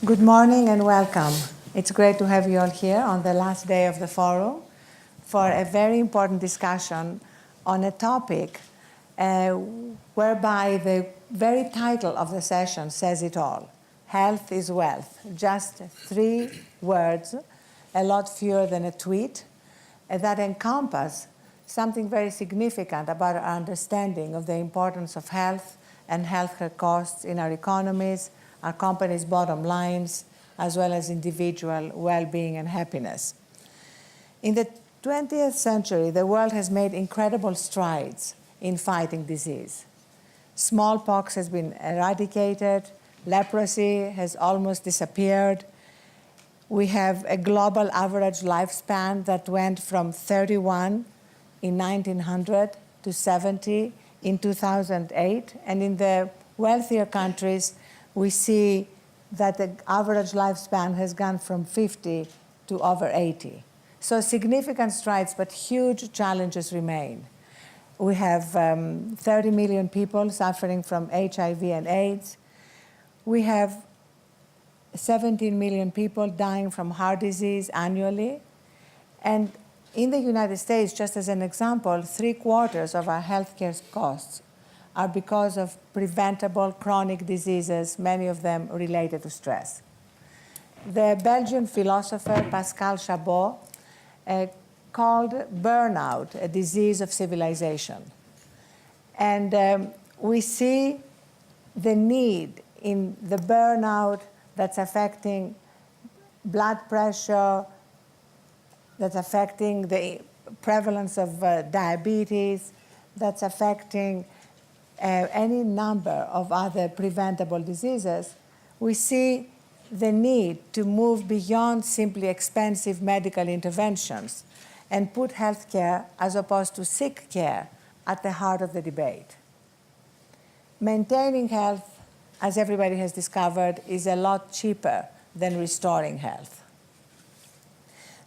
Good morning and welcome. It's great to have you all here on the last day of the forum for a very important discussion on a topic whereby the very title of the session says it all. Health is wealth. Just 3 words, a lot fewer than a tweet, that encompass something very significant about our understanding of the importance of health and healthcare costs in our economies, our companies' bottom lines, as well as individual well-being and happiness. In the 20th century, the world has made incredible strides in fighting disease. Smallpox has been eradicated, leprosy has almost disappeared. We have a global average lifespan that went from 31 in 1900 to 70 in 2008, and in the wealthier countries, we see that the average lifespan has gone from 50 to over 80. So significant strides, but huge challenges remain. We have 30 million people suffering from HIV and AIDS. We have 17 million people dying from heart disease annually. And in the United States, just as an example, 3/4 of our healthcare costs are because of preventable chronic diseases, many of them related to stress. The Belgian philosopher Pascal Chabot called burnout a disease of civilization. And we see the need in the burnout that's affecting blood pressure, that's affecting the prevalence of diabetes, that's affecting any number of other preventable diseases. We see the need to move beyond simply expensive medical interventions and put healthcare, as opposed to sick care, at the heart of the debate. Maintaining health, as everybody has discovered, is a lot cheaper than restoring health.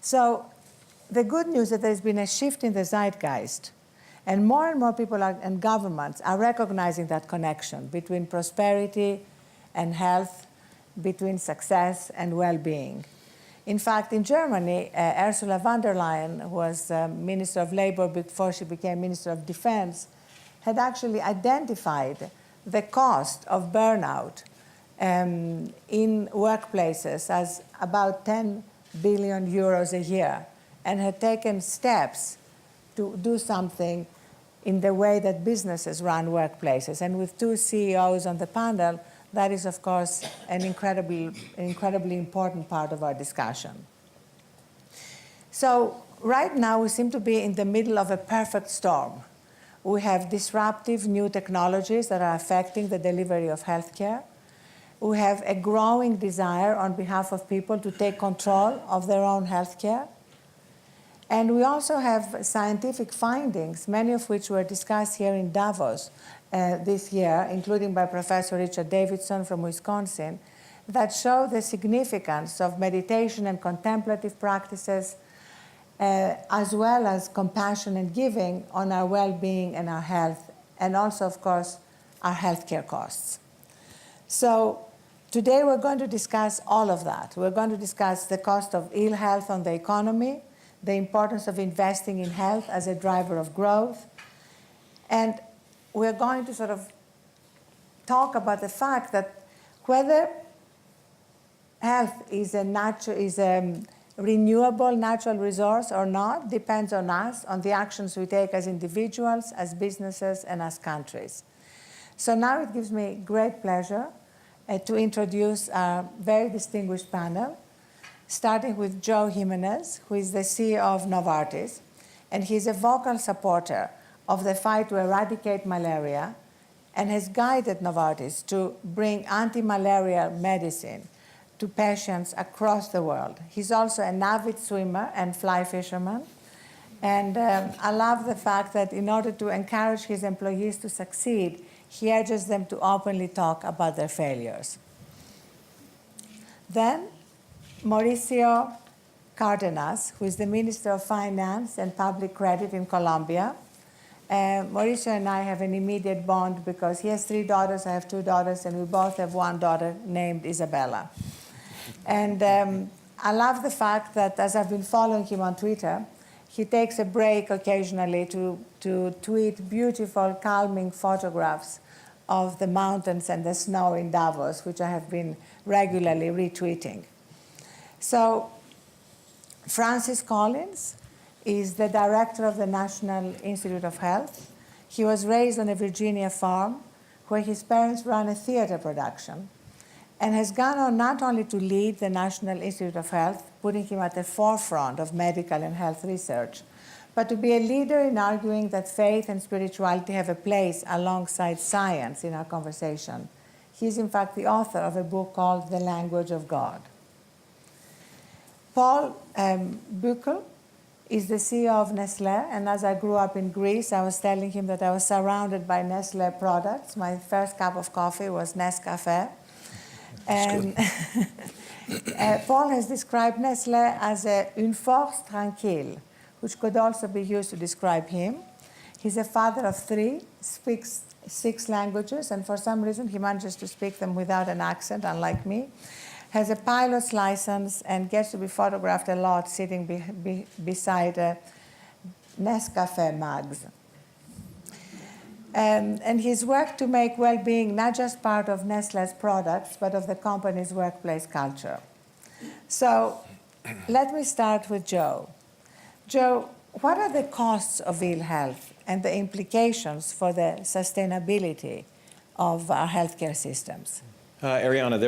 So the good news is that there's been a shift in the zeitgeist, and more people and governments are recognizing that connection between prosperity and health, between success and well-being. In fact, in Germany, Ursula von der Leyen, who was Minister of Labor before she became Minister of Defense, had actually identified the cost of burnout in workplaces as about 10 billion euros a year, and had taken steps to do something in the way that businesses run workplaces. And with 2 CEOs on the panel, that is, of course, an incredibly important part of our discussion. So right now, we seem to be in the middle of a perfect storm. We have disruptive new technologies that are affecting the delivery of healthcare. We have a growing desire on behalf of people to take control of their own healthcare. And we also have scientific findings, many of which were discussed here in Davos this year, including by Professor Richard Davidson from Wisconsin, that show the significance of meditation and contemplative practices, as well as compassion and giving on our well-being and our health, and also, of course, our healthcare costs. So today we're going to discuss all of that. We're going to discuss the cost of ill health on the economy, the importance of investing in health as a driver of growth. And we're going to sort of talk about the fact that whether health is a renewable natural resource or not depends on us, on the actions we take as individuals, as businesses, and as countries. So now it gives me great pleasure to introduce our very distinguished panel, starting with Joe Jimenez, who is the CEO of Novartis, and he's a vocal supporter of the fight to eradicate malaria and has guided Novartis to bring anti-malaria medicine to patients across the world. He's also an avid swimmer and fly fisherman. And I love the fact that in order to encourage his employees to succeed, he urges them to openly talk about their failures. Then, Mauricio Cardenas, who is the Minister of Finance and Public Credit in Colombia. Mauricio and I have an immediate bond because he has 3 daughters, I have 2 daughters, and we both have 1 daughter named Isabella. And I love the fact that, as I've been following him on Twitter, he takes a break occasionally to tweet beautiful, calming photographs of the mountains and the snow in Davos, which I have been regularly retweeting. So Francis Collins is the director of the National Institute of Health. He was raised on a Virginia farm where his parents ran a theater production, and has gone on not only to lead the National Institute of Health, putting him at the forefront of medical and health research, but to be a leader in arguing that faith and spirituality have a place alongside science in our conversation. He's in fact the author of a book called The Language of God. Paul Buchel is the CEO of Nestlé, and as I grew up in Greece, I was telling him that I was surrounded by Nestlé products. My first cup of coffee was Nescafé. And Paul has described Nestlé as une force tranquille, which could also be used to describe him. He's a father of 3, speaks 6 languages, and for some reason he manages to speak them without an accent, unlike me. Has a pilot's license and gets to be photographed a lot sitting beside Nescafé mugs. And his work to make well-being not just part of Nestlé's products, but of the company's workplace culture. So let me start with Joe. Joe, what are the costs of ill health and the implications for the sustainability of our healthcare systems? Arianna,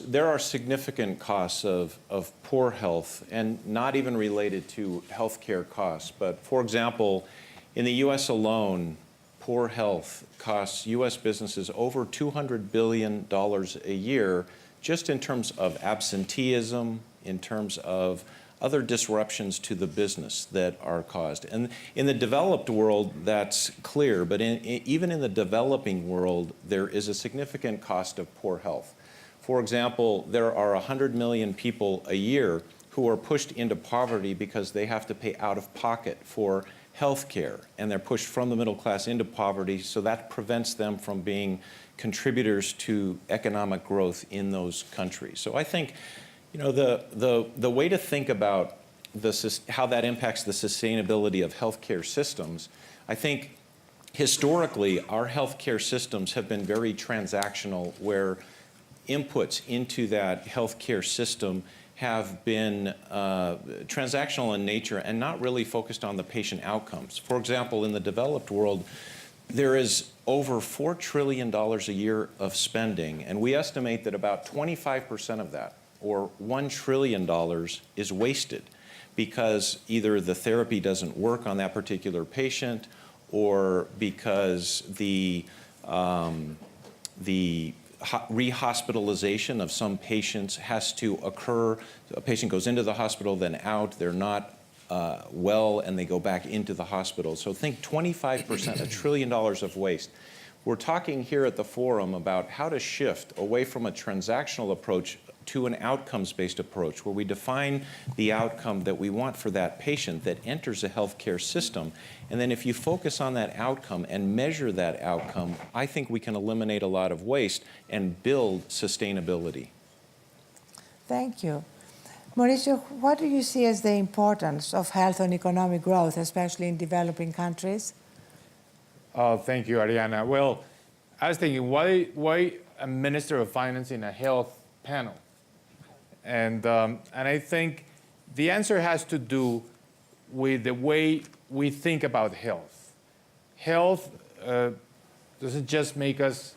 there are significant costs of poor health, and not even related to healthcare costs. But for example, in the U.S. alone, poor health costs U.S. businesses over $200 billion a year, just in terms of absenteeism, in terms of other disruptions to the business that are caused. And in the developed world, that's clear, but even in the developing world, there is a significant cost of poor health. For example, there are 100 million people a year who are pushed into poverty because they have to pay out of pocket for health care, and they're pushed from the middle class into poverty, so that prevents them from being contributors to economic growth in those countries. So I think, you know, the way to think about how that impacts the sustainability of healthcare systems, I think historically our healthcare systems have been very transactional, where inputs into that healthcare system have been transactional in nature and not really focused on the patient outcomes. For example, in the developed world, there is over $4 trillion a year of spending, and we estimate that about 25% of that, or $1 trillion, is wasted because either the therapy doesn't work on that particular patient, or because the rehospitalization of some patients has to occur. A patient goes into the hospital, then out, they're not well, and they go back into the hospital. So think 25%, $1 trillion of waste. We're talking here at the forum about how to shift away from a transactional approach to an outcomes-based approach, where we define the outcome that we want for that patient that enters a healthcare system. And then if you focus on that outcome and measure that outcome, I think we can eliminate a lot of waste and build sustainability. Thank you. Mauricio, what do you see as the importance of health and economic growth, especially in developing countries? Thank you, Arianna. Well, I was thinking, why a Minister of Finance in a health panel? And I think the answer has to do with the way we think about health. Health doesn't just make us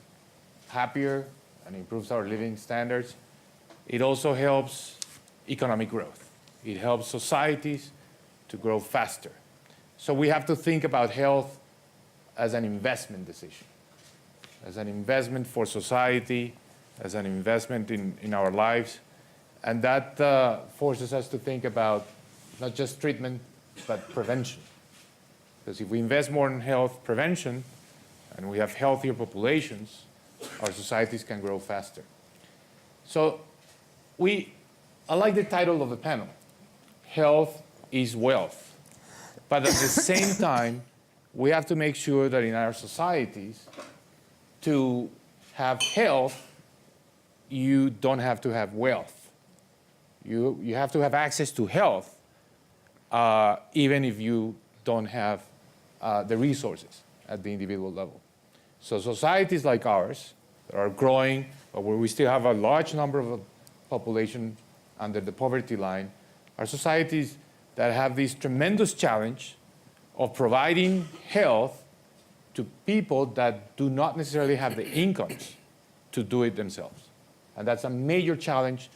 happier and improves our living standards. It also helps economic growth. It helps societies to grow faster. So we have to think about health as an investment decision, as an investment for society, as an investment in our lives. And that forces us to think about not just treatment, but prevention. Because if we invest more in health prevention, and we have healthier populations, our societies can grow faster. So I like the title of the panel, Health is Wealth. But at the same time, we have to make sure that in our societies, to have health, you don't have to have wealth. You have to have access to health, even if you don't have the resources at the individual level. So societies like ours that are growing, but where we still have a large number of population under the poverty line, are societies that have this tremendous challenge of providing health to people that do not necessarily have the incomes to do it themselves. And that's a major challenge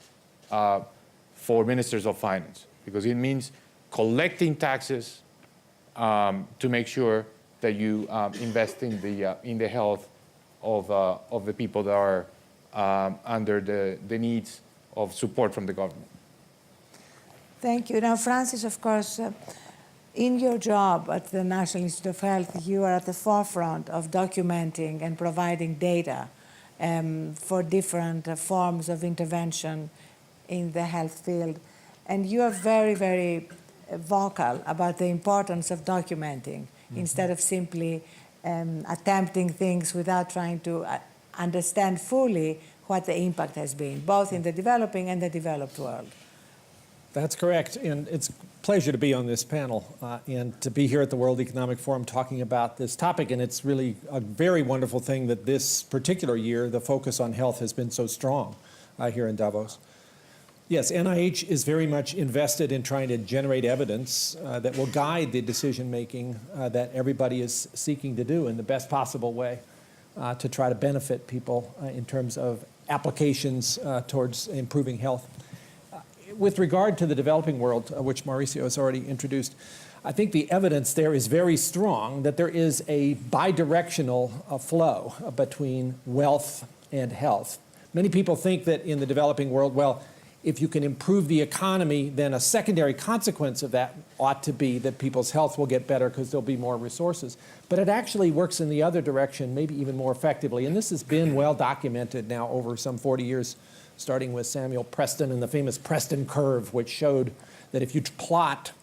for ministers of finance, because it means collecting taxes to make sure that you invest in the health of the people that are under the needs of support from the government. Thank you. Now, Francis, of course, in your job at the National Institute of Health, you are at the forefront of documenting and providing data for different forms of intervention in the health field. And you are very, very vocal about the importance of documenting instead of simply attempting things without trying to understand fully what the impact has been, both in the developing and the developed world. That's correct, and it's a pleasure to be on this panel and to be here at the World Economic Forum talking about this topic, and it's really a very wonderful thing that this particular year the focus on health has been so strong here in Davos. Yes, NIH is very much invested in trying to generate evidence that will guide the decision-making that everybody is seeking to do in the best possible way to try to benefit people in terms of applications towards improving health. With regard to the developing world, which Mauricio has already introduced, I think the evidence there is very strong that there is a bidirectional flow between wealth and health. Many people think that in the developing world, well, if you can improve the economy, then a secondary consequence of that ought to be that people's health will get better because there'll be more resources. But it actually works in the other direction, maybe even more effectively. And this has been well documented now over some 40 years, starting with Samuel Preston and the famous Preston curve, which showed that if you plot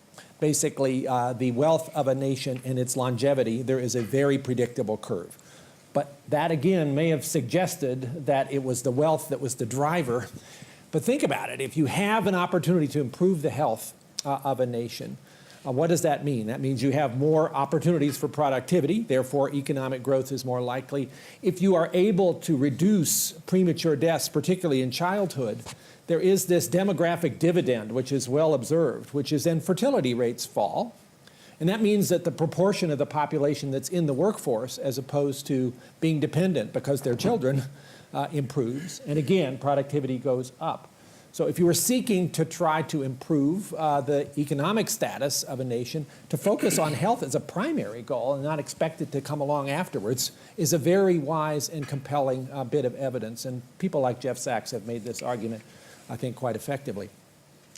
basically the wealth of a nation and its longevity, there is a very predictable curve. But that, again, may have suggested that it was the wealth that was the driver. But think about it. If you have an opportunity to improve the health of a nation, what does that mean? That means you have more opportunities for productivity, therefore economic growth is more likely. If you are able to reduce premature deaths, particularly in childhood, there is this demographic dividend, which is well observed, which is then fertility rates fall. And that means that the proportion of the population that's in the workforce, as opposed to being dependent because they're children, improves. And again, productivity goes up. So if you were seeking to try to improve the economic status of a nation, to focus on health as a primary goal and not expect it to come along afterwards is a very wise and compelling bit of evidence. And people like Jeff Sachs have made this argument, I think, quite effectively.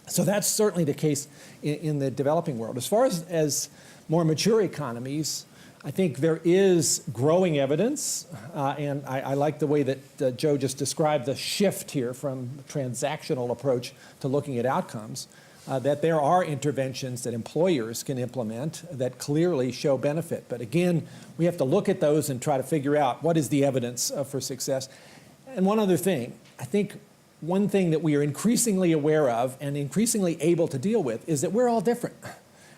So that's certainly the case in the developing world. As far as more mature economies, I think there is growing evidence, and I like the way that Joe just described the shift here from transactional approach to looking at outcomes, that there are interventions that employers can implement that clearly show benefit. But again, we have to look at those and try to figure out what is the evidence for success. And one other thing, I think one thing that we are increasingly aware of and increasingly able to deal with is that we're all different.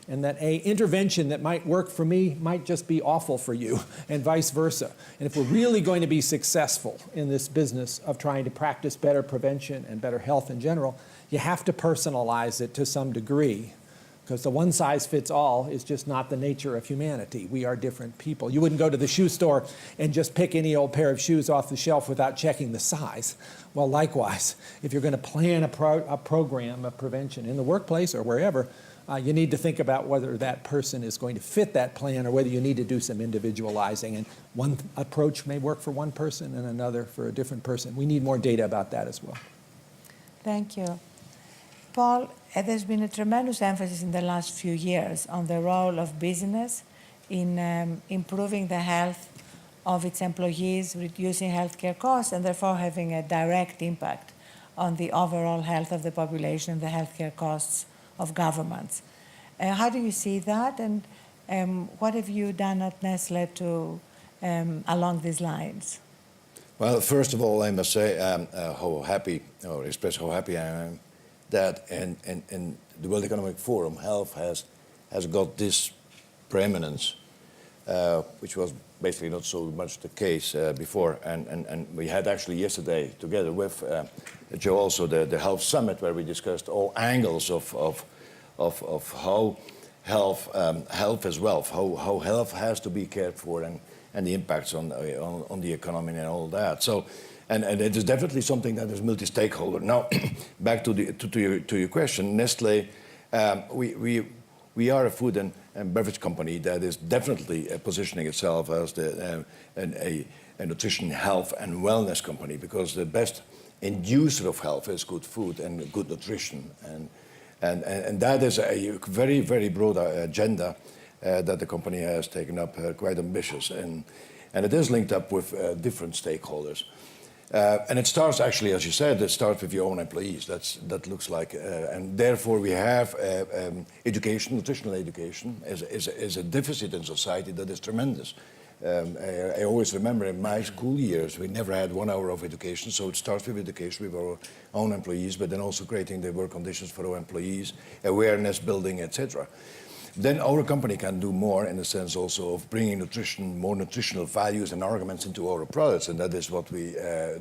And that an intervention that might work for me might just be awful for you, and vice versa. And if we're really going to be successful in this business of trying to practice better prevention and better health in general, you have to personalize it to some degree, because the one-size-fits-all is just not the nature of humanity. We are different people. You wouldn't go to the shoe store and just pick any old pair of shoes off the shelf without checking the size. Well, likewise, if you're going to plan a program of prevention in the workplace or wherever, you need to think about whether that person is going to fit that plan or whether you need to do some individualizing. And one approach may work for one person and another for a different person. We need more data about that as well. Thank you. Paul, there's been a tremendous emphasis in the last few years on the role of business in improving the health of its employees, reducing healthcare costs, and therefore having a direct impact on the overall health of the population and the healthcare costs of governments. How do you see that, and what have you done at Nestle to along these lines? Well, first of all, I must say how happy, or express how happy I am that in the World Economic Forum, health has got this preeminence, which was basically not so much the case before. And we had actually yesterday, together with Joe, also the Health Summit, where we discussed all angles of how health is wealth, how health has to be cared for, and the impacts on the economy and all that. So, and it is definitely something that is multi-stakeholder. Now, back to your question, Nestlé, we are a food and beverage company that is definitely positioning itself as a nutrition, health, and wellness company, because the best inducer of health is good food and good nutrition, and that is a very, very broad agenda that the company has taken up, quite ambitious, and it is linked up with different stakeholders. And it starts actually, as you said, it starts with your own employees. That looks like, and therefore we have education, nutritional education, is a deficit in society that is tremendous. I always remember in my school years, we never had 1 hour of education, so it starts with education with our own employees, but then also creating the work conditions for our employees, awareness building, etc. Then our company can do more in the sense also of bringing nutrition, more nutritional values and arguments into our products, and that is what we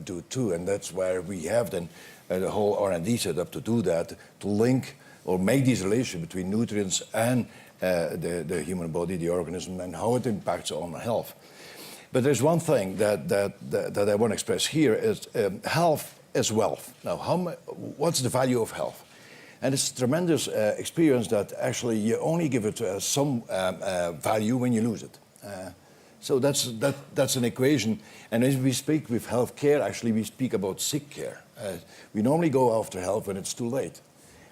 do too, and that's where we have then the whole R&D set up to do that, to link or make these relations between nutrients and the human body, the organism, and how it impacts on health. But there's one thing that I want to express here is health is wealth. Now, what's the value of health? And it's a tremendous experience that actually you only give it some value when you lose it. So that's an equation. And as we speak with healthcare, actually we speak about sick care. We normally go after health when it's too late.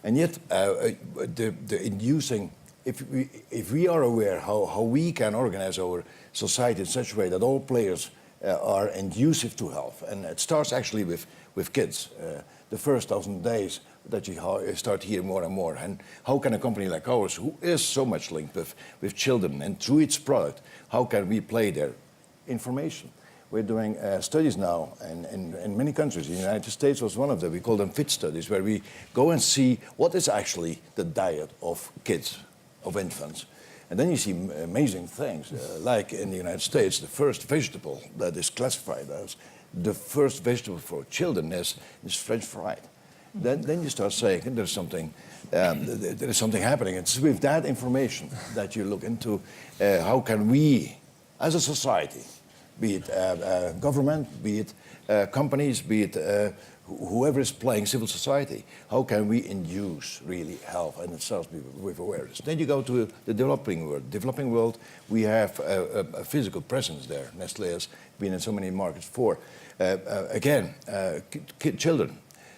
And yet the inducing, if we are aware how we can organize our society in such a way that all players are inducive to health, and it starts actually with kids. The first 1,000 days that you start hearing more and more. And how can a company like ours, who is so much linked with children and through its product, how can we play their information? We're doing studies now in many countries. The United States was one of them. We call them FIT studies, where we go and see what is actually the diet of kids, of infants. And then you see amazing things, like in the United States, the first vegetable that is classified as the first vegetable for children is French fried. Then you start saying there is something happening. It's with that information that you look into how can we, as a society, be it government, be it companies, be it whoever is playing civil society, how can we induce really health, and it starts with awareness. Then you go to the developing world. Developing world, we have a physical presence there. Nestlé has been in so many markets before. Again, children.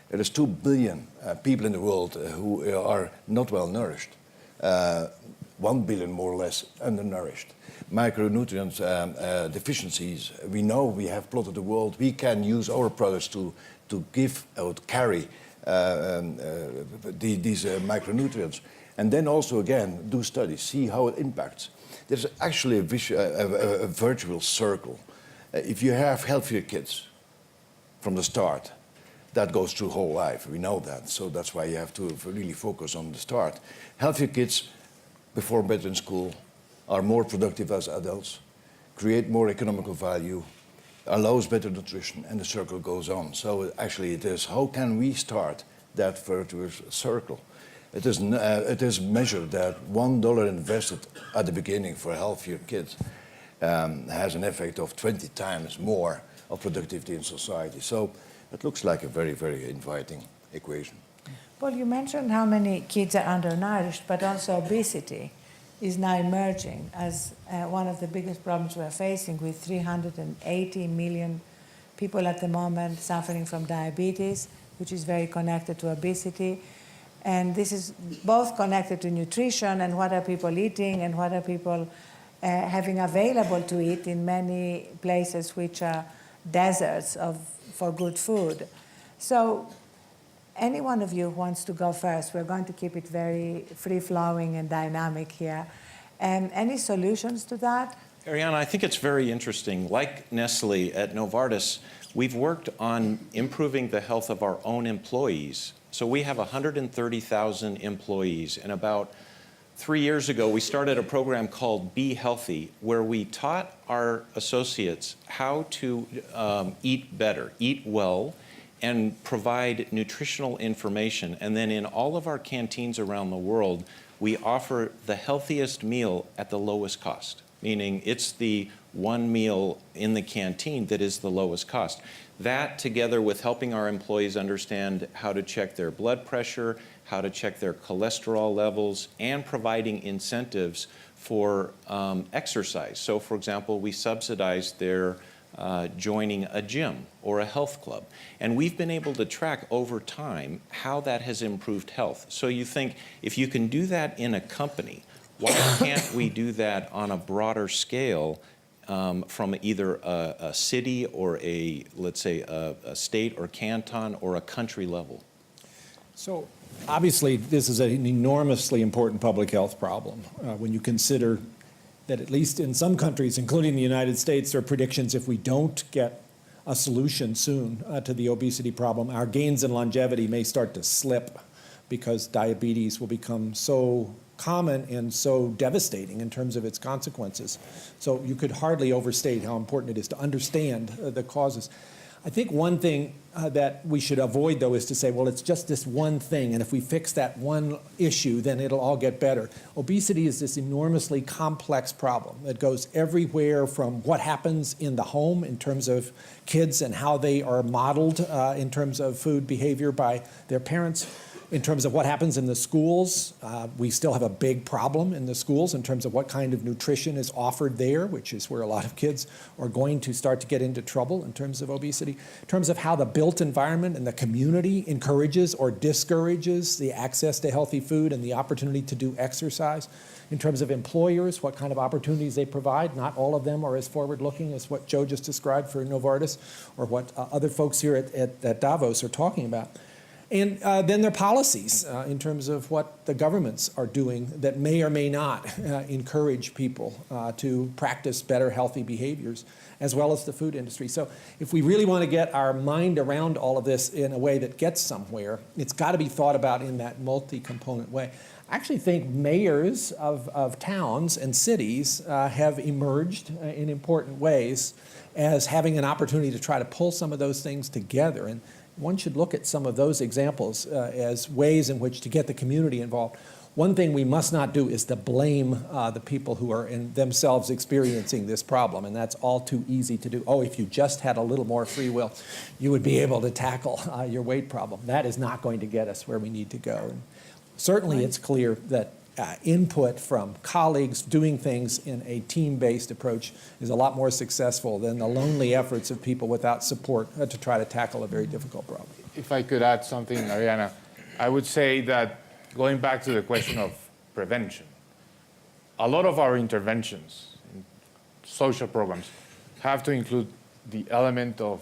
There is 2 billion people in the world who are not well nourished. 1 billion more or less undernourished. Micronutrient deficiencies. We know, we have plotted the world. We can use our products to give or carry these micronutrients. And then also again do studies, see how it impacts. There's actually a virtual circle. If you have healthier kids from the start, that goes through whole life. We know that, so that's why you have to really focus on the start. Healthier kids perform better in school, are more productive as adults, create more economical value, allows better nutrition, and the circle goes on. So actually it is, how can we start that virtuous circle? It is measured that $1 invested at the beginning for healthier kids has an effect of 20 times more of productivity in society. So it looks like a very, very inviting equation. Well, you mentioned how many kids are undernourished, but also obesity is now emerging as one of the biggest problems we're facing, with 380 million people at the moment suffering from diabetes, which is very connected to obesity. And this is both connected to nutrition and what are people eating and what are people having available to eat in many places which are deserts for good food. So any one of you who wants to go first, we're going to keep it very free-flowing and dynamic here. Any solutions to that? Arianna, I think it's very interesting. Like Nestle at Novartis, we've worked on improving the health of our own employees. So we have 130,000 employees, and about 3 years ago, we started a program called Be Healthy, where we taught our associates how to eat better, eat well, and provide nutritional information. And then in all of our canteens around the world, we offer the healthiest meal at the lowest cost, meaning it's the one meal in the canteen that is the lowest cost. That, together with helping our employees understand how to check their blood pressure, how to check their cholesterol levels, and providing incentives for exercise. So, for example, we subsidize their joining a gym or a health club. And we've been able to track over time how that has improved health. So you think, if you can do that in a company, why can't we do that on a broader scale from either a city or let's say, a state or canton or a country level? So obviously, this is an enormously important public health problem when you consider that at least in some countries, including the United States, there are predictions if we don't get a solution soon to the obesity problem, our gains in longevity may start to slip because diabetes will become so common and so devastating in terms of its consequences. So you could hardly overstate how important it is to understand the causes. I think one thing that we should avoid, though, is to say, well, it's just this one thing, and if we fix that one issue, then it'll all get better. Obesity is this enormously complex problem that goes everywhere from what happens in the home in terms of kids and how they are modeled in terms of food behavior by their parents, in terms of what happens in the schools. We still have a big problem in the schools in terms of what kind of nutrition is offered there, which is where a lot of kids are going to start to get into trouble in terms of obesity. In terms of how the built environment and the community encourages or discourages the access to healthy food and the opportunity to do exercise. In terms of employers, what kind of opportunities they provide. Not all of them are as forward-looking as what Joe just described for Novartis or what other folks here at Davos are talking about. And then there are policies in terms of what the governments are doing that may or may not encourage people to practice better healthy behaviors, as well as the food industry. So if we really want to get our mind around all of this in a way that gets somewhere, it's got to be thought about in that multi-component way. I actually think mayors of towns and cities have emerged in important ways as having an opportunity to try to pull some of those things together. And one should look at some of those examples as ways in which to get the community involved. One thing we must not do is to blame the people who are in themselves experiencing this problem, and that's all too easy to do. Oh, if you just had a little more free will, you would be able to tackle your weight problem. That is not going to get us where we need to go. And certainly it's clear that input from colleagues doing things in a team-based approach is a lot more successful than the lonely efforts of people without support to try to tackle a very difficult problem. If I could add something, Arianna, I would say that going back to the question of prevention, a lot of our interventions in social programs have to include the element of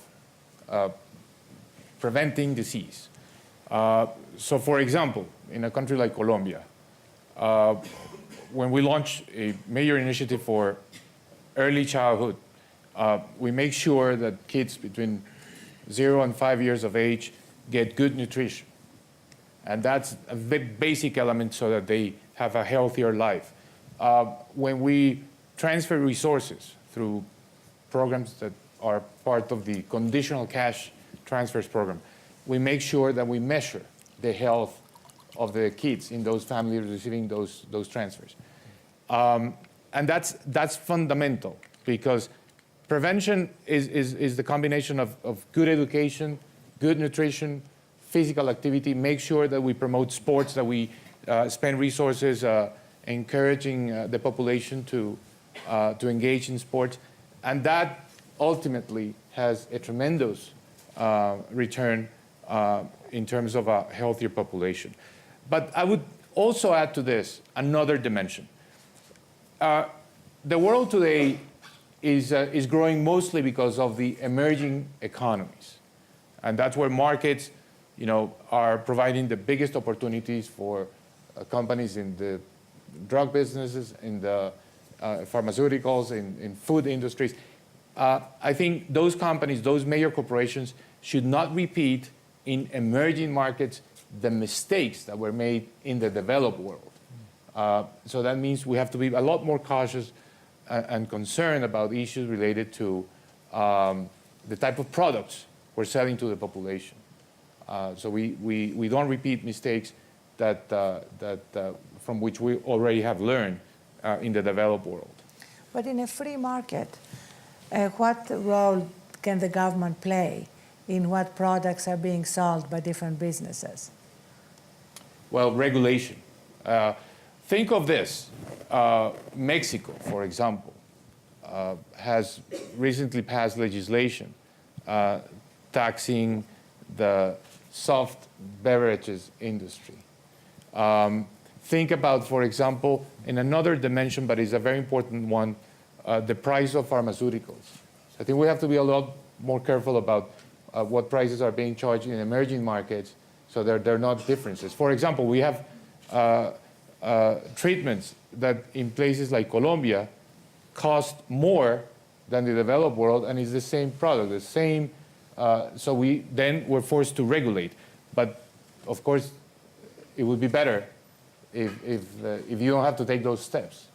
preventing disease. So for example, in a country like Colombia, when we launch a major initiative for early childhood, we make sure that kids between 0 and 5 years of age get good nutrition. And that's a basic element so that they have a healthier life. When we transfer resources through programs that are part of the conditional cash transfers program, we make sure that we measure the health of the kids in those families receiving those transfers. And that's fundamental, because prevention is the combination of good education, good nutrition, physical activity, make sure that we promote sports, that we spend resources encouraging the population to engage in sports. And that ultimately has a tremendous return in terms of a healthier population. But I would also add to this another dimension. The world today is growing mostly because of the emerging economies. And that's where markets, are providing the biggest opportunities for companies in the drug businesses, in the pharmaceuticals, in food industries. I think those companies, those major corporations, should not repeat in emerging markets the mistakes that were made in the developed world. So that means we have to be a lot more cautious and concerned about issues related to the type of products we're selling to the population. So we don't repeat mistakes that from which we already have learned in the developed world. But in a free market, what role can the government play in what products are being sold by different businesses? Well, regulation. Think of this. Mexico, for example, has recently passed legislation taxing the soft beverages industry. Think about, for example, in another dimension, but it's a very important one, the price of pharmaceuticals. I think we have to be a lot more careful about what prices are being charged in emerging markets so there are not differences. For example, we have treatments that in places like Colombia cost more than the developed world, and it's the same product, the same. So we're forced to regulate. But of course, it would be better if you don't have to take those steps.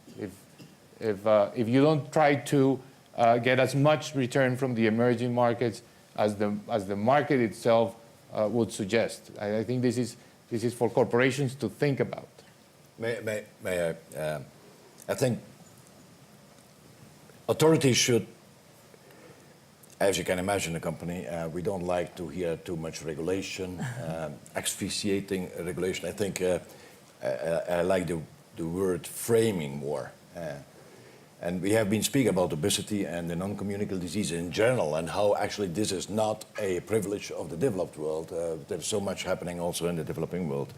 If you don't try to get as much return from the emerging markets as the market itself would suggest. I think this is for corporations to think about. May I think authorities should, as you can imagine, a company, we don't like to hear too much regulation, asphyxiating regulation. I think I like the word framing more. And we have been speaking about obesity and the non-communicable diseases in general, and how actually this is not a privilege of the developed world. There's so much happening also in the developing world,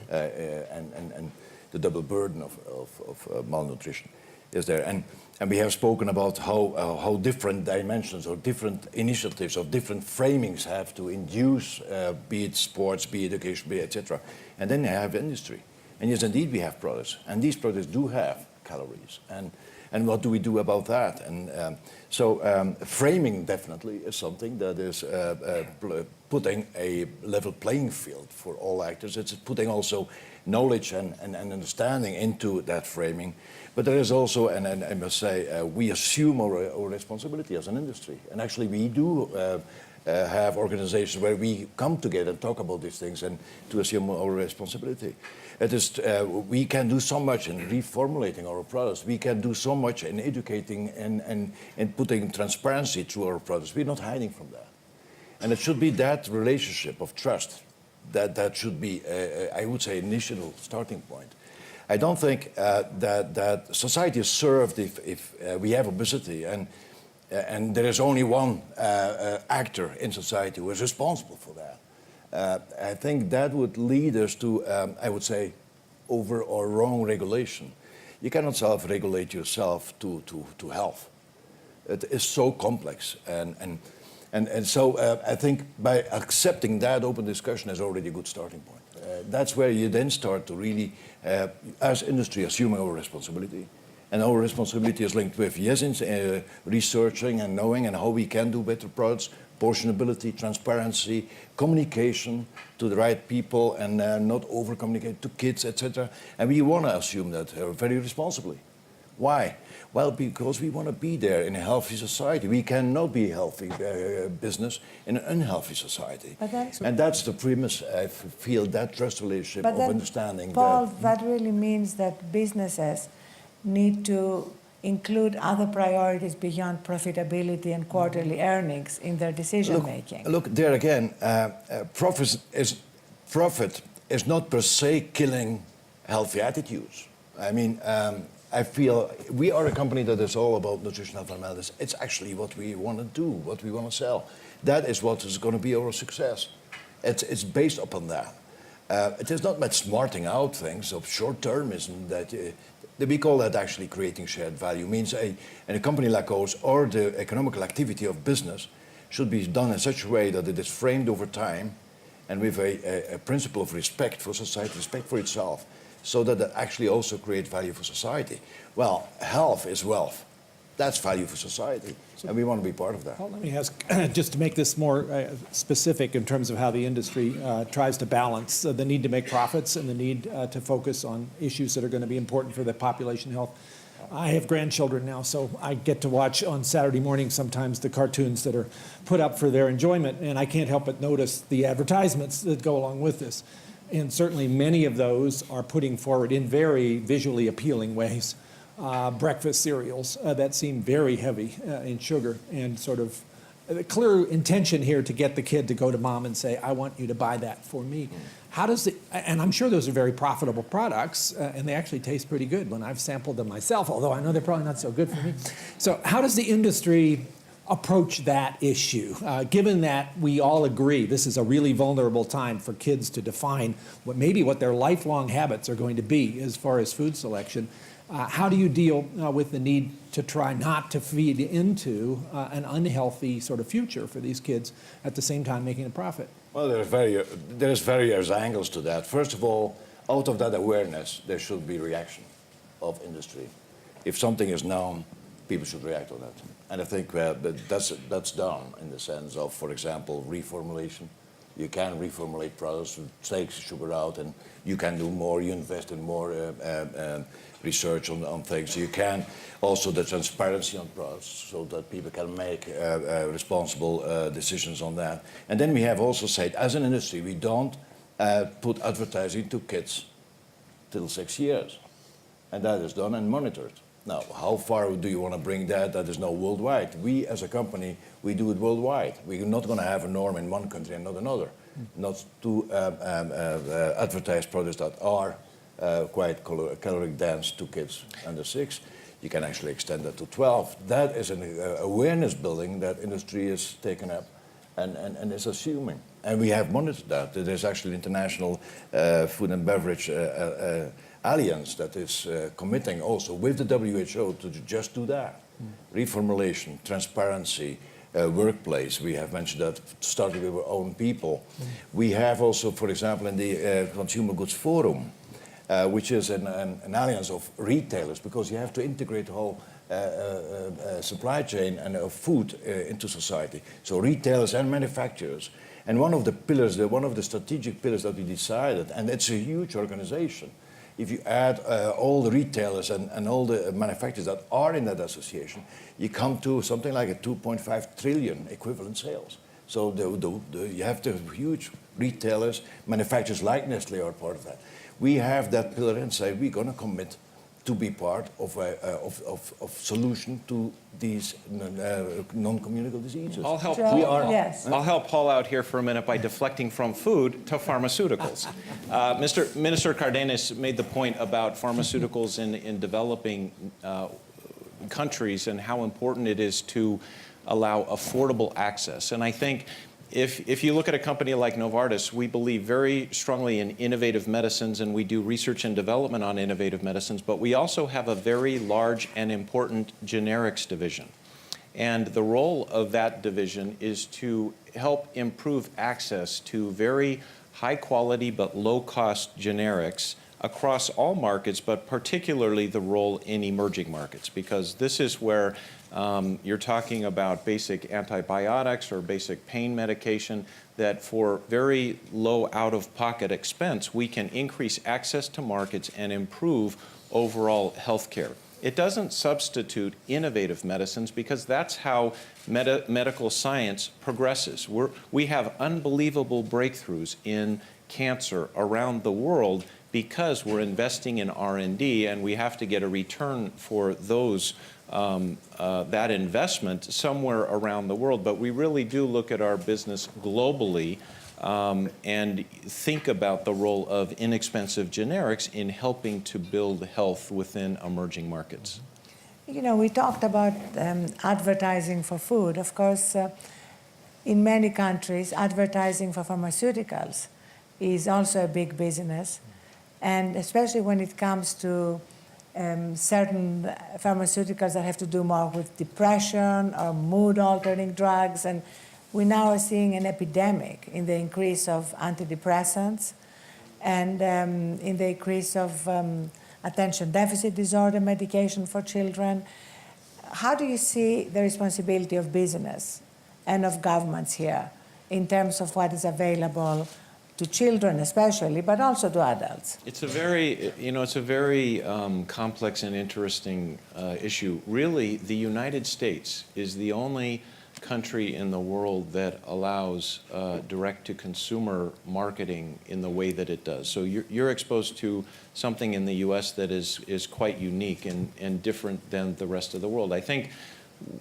and the double burden of malnutrition is there. And we have spoken about how different dimensions or different initiatives or different framings have to induce, be it sports, be it education, be it etc. And then you have industry. And yes, indeed, we have products. And these products do have calories. And what do we do about that? And so framing definitely is something that is putting a level playing field for all actors. It's putting also knowledge and understanding into that framing. But there is also, and I must say, we assume our responsibility as an industry. And actually we do have organizations where we come together and talk about these things and to assume our responsibility. It is, we can do so much in reformulating our products. We can do so much in educating and putting transparency through our products. We're not hiding from that. And it should be that relationship of trust that should be, I would say, initial starting point. I don't think that society is served if we have obesity and there is only one actor in society who is responsible for that. I think that would lead us to, I would say, over or wrong regulation. You cannot self-regulate yourself to health. It is so complex. And so I think by accepting that open discussion is already a good starting point. That's where you then start to really, as industry, assuming our responsibility. And our responsibility is linked with, yes, researching and knowing and how we can do better products, portionability, transparency, communication to the right people and not over-communicate to kids, etc. And we want to assume that very responsibly. Why? Well, because we want to be there in a healthy society. We cannot be a healthy business in an unhealthy society. And that's the premise, I feel, that trust relationship of understanding. Paul, that really means that businesses need to include other priorities beyond profitability and quarterly earnings in their decision-making. Look, there again, profit is not per se killing healthy attitudes. I mean, I feel we are a company that is all about nutrition, health, and wellness. It's actually what we want to do, what we want to sell. That is what is going to be our success. It's based upon that. It is not about smarting out things of short-termism that we call that actually creating shared value. Means in a company like ours, or the economical activity of business should be done in such a way that it is framed over time and with a principle of respect for society, respect for itself, so that it actually also creates value for society. Well, health is wealth. That's value for society, and we want to be part of that. Well, let me ask, just to make this more specific in terms of how the industry tries to balance the need to make profits and the need to focus on issues that are going to be important for the population health. I have grandchildren now, so I get to watch on Saturday morning sometimes the cartoons that are put up for their enjoyment, and I can't help but notice the advertisements that go along with this. And certainly many of those are putting forward in very visually appealing ways breakfast cereals that seem very heavy in sugar, and sort of the clear intention here to get the kid to go to mom and say, I want you to buy that for me. How does it, and I'm sure those are very profitable products, and they actually taste pretty good when I've sampled them myself, although I know they're probably not so good for me. So how does the industry approach that issue, given that we all agree this is a really vulnerable time for kids to define what their lifelong habits are going to be as far as food selection? How do you deal with the need to try not to feed into an unhealthy sort of future for these kids at the same time making a profit? Well, there's various angles to that. First of all, out of that awareness, there should be reaction of industry. If something is known, people should react on that. And I think that's done in the sense of, for example, reformulation. You can reformulate products, take sugar out, and you can do more. You invest in more research on things. You can also the transparency on products so that people can make responsible decisions on that. And then we have also said, as an industry, we don't put advertising to kids till 6 years. And that is done and monitored. Now, how far do you want to bring that? That is now worldwide. We, as a company, we do it worldwide. We're not going to have a norm in one country and not another. Not to advertise products that are quite caloric dense to kids under 6. You can actually extend that to 12. That is an awareness building that industry is taken up and is assuming. And we have monitored that. There's actually International Food and Beverage Alliance that is committing also with the WHO to just do that. Reformulation, transparency, workplace. We have mentioned that starting with our own people. We have also, for example, in the Consumer Goods Forum, which is an alliance of retailers, because you have to integrate the whole supply chain and food into society. So retailers and manufacturers. And one of the pillars, one of the strategic pillars that we decided, and it's a huge organization, if you add all the retailers and all the manufacturers that are in that association, you come to something like a 2.5 trillion equivalent sales. So you have the huge retailers, manufacturers like Nestle are part of that. We have that pillar and say we're going to commit to be part of a solution to these non-communicable diseases. I'll help. Yes. I'll help Paul out here for a minute by deflecting from food to pharmaceuticals. Minister Cardenas made the point about pharmaceuticals in developing countries and how important it is to allow affordable access. And I think if you look at a company like Novartis, we believe very strongly in innovative medicines, and we do research and development on innovative medicines, but we also have a very large and important generics division. And the role of that division is to help improve access to very high quality but low cost generics across all markets, but particularly the role in emerging markets, because this is where you're talking about basic antibiotics or basic pain medication that for very low out-of-pocket expense, we can increase access to markets and improve overall health care. It doesn't substitute innovative medicines because that's how medical science progresses. We have unbelievable breakthroughs in cancer around the world because we're investing in R&D, and we have to get a return for those that investment somewhere around the world. But we really do look at our business globally and think about the role of inexpensive generics in helping to build health within emerging markets. You know, we talked about advertising for food. Of course, in many countries, advertising for pharmaceuticals is also a big business. And especially when it comes to certain pharmaceuticals that have to do more with depression or mood-altering drugs. And we now are seeing an epidemic in the increase of antidepressants and in the increase of attention deficit disorder medication for children. how do you see the responsibility of business and of governments here in terms of what is available to children especially, but also to adults? It's a very complex and interesting issue. Really, the United States is the only country in the world that allows direct-to-consumer marketing in the way that it does. So you're exposed to something in the U.S. that is quite unique and different than the rest of the world. I think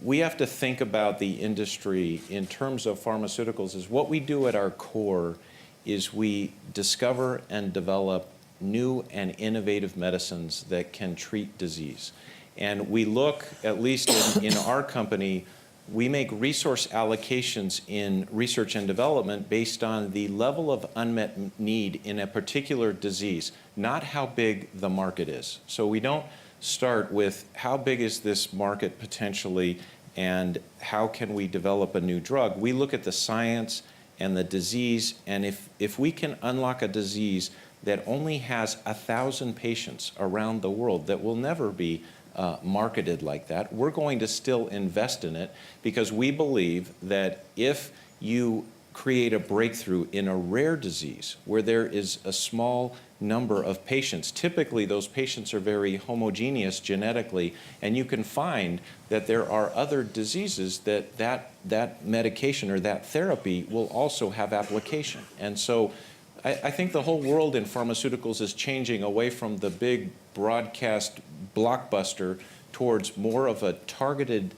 we have to think about the industry in terms of pharmaceuticals as what we do at our core is we discover and develop new and innovative medicines that can treat disease. And we look, at least in our company, we make resource allocations in research and development based on the level of unmet need in a particular disease, not how big the market is. So we don't start with how big is this market potentially and how can we develop a new drug. We look at the science and the disease, and if we can unlock a disease that only has 1,000 patients around the world that will never be marketed like that, we're going to still invest in it because we believe that if you create a breakthrough in a rare disease where there is a small number of patients, typically those patients are very homogeneous genetically, and you can find that there are other diseases that medication or that therapy will also have application. And so I think the whole world in pharmaceuticals is changing away from the big broadcast blockbuster towards more of a targeted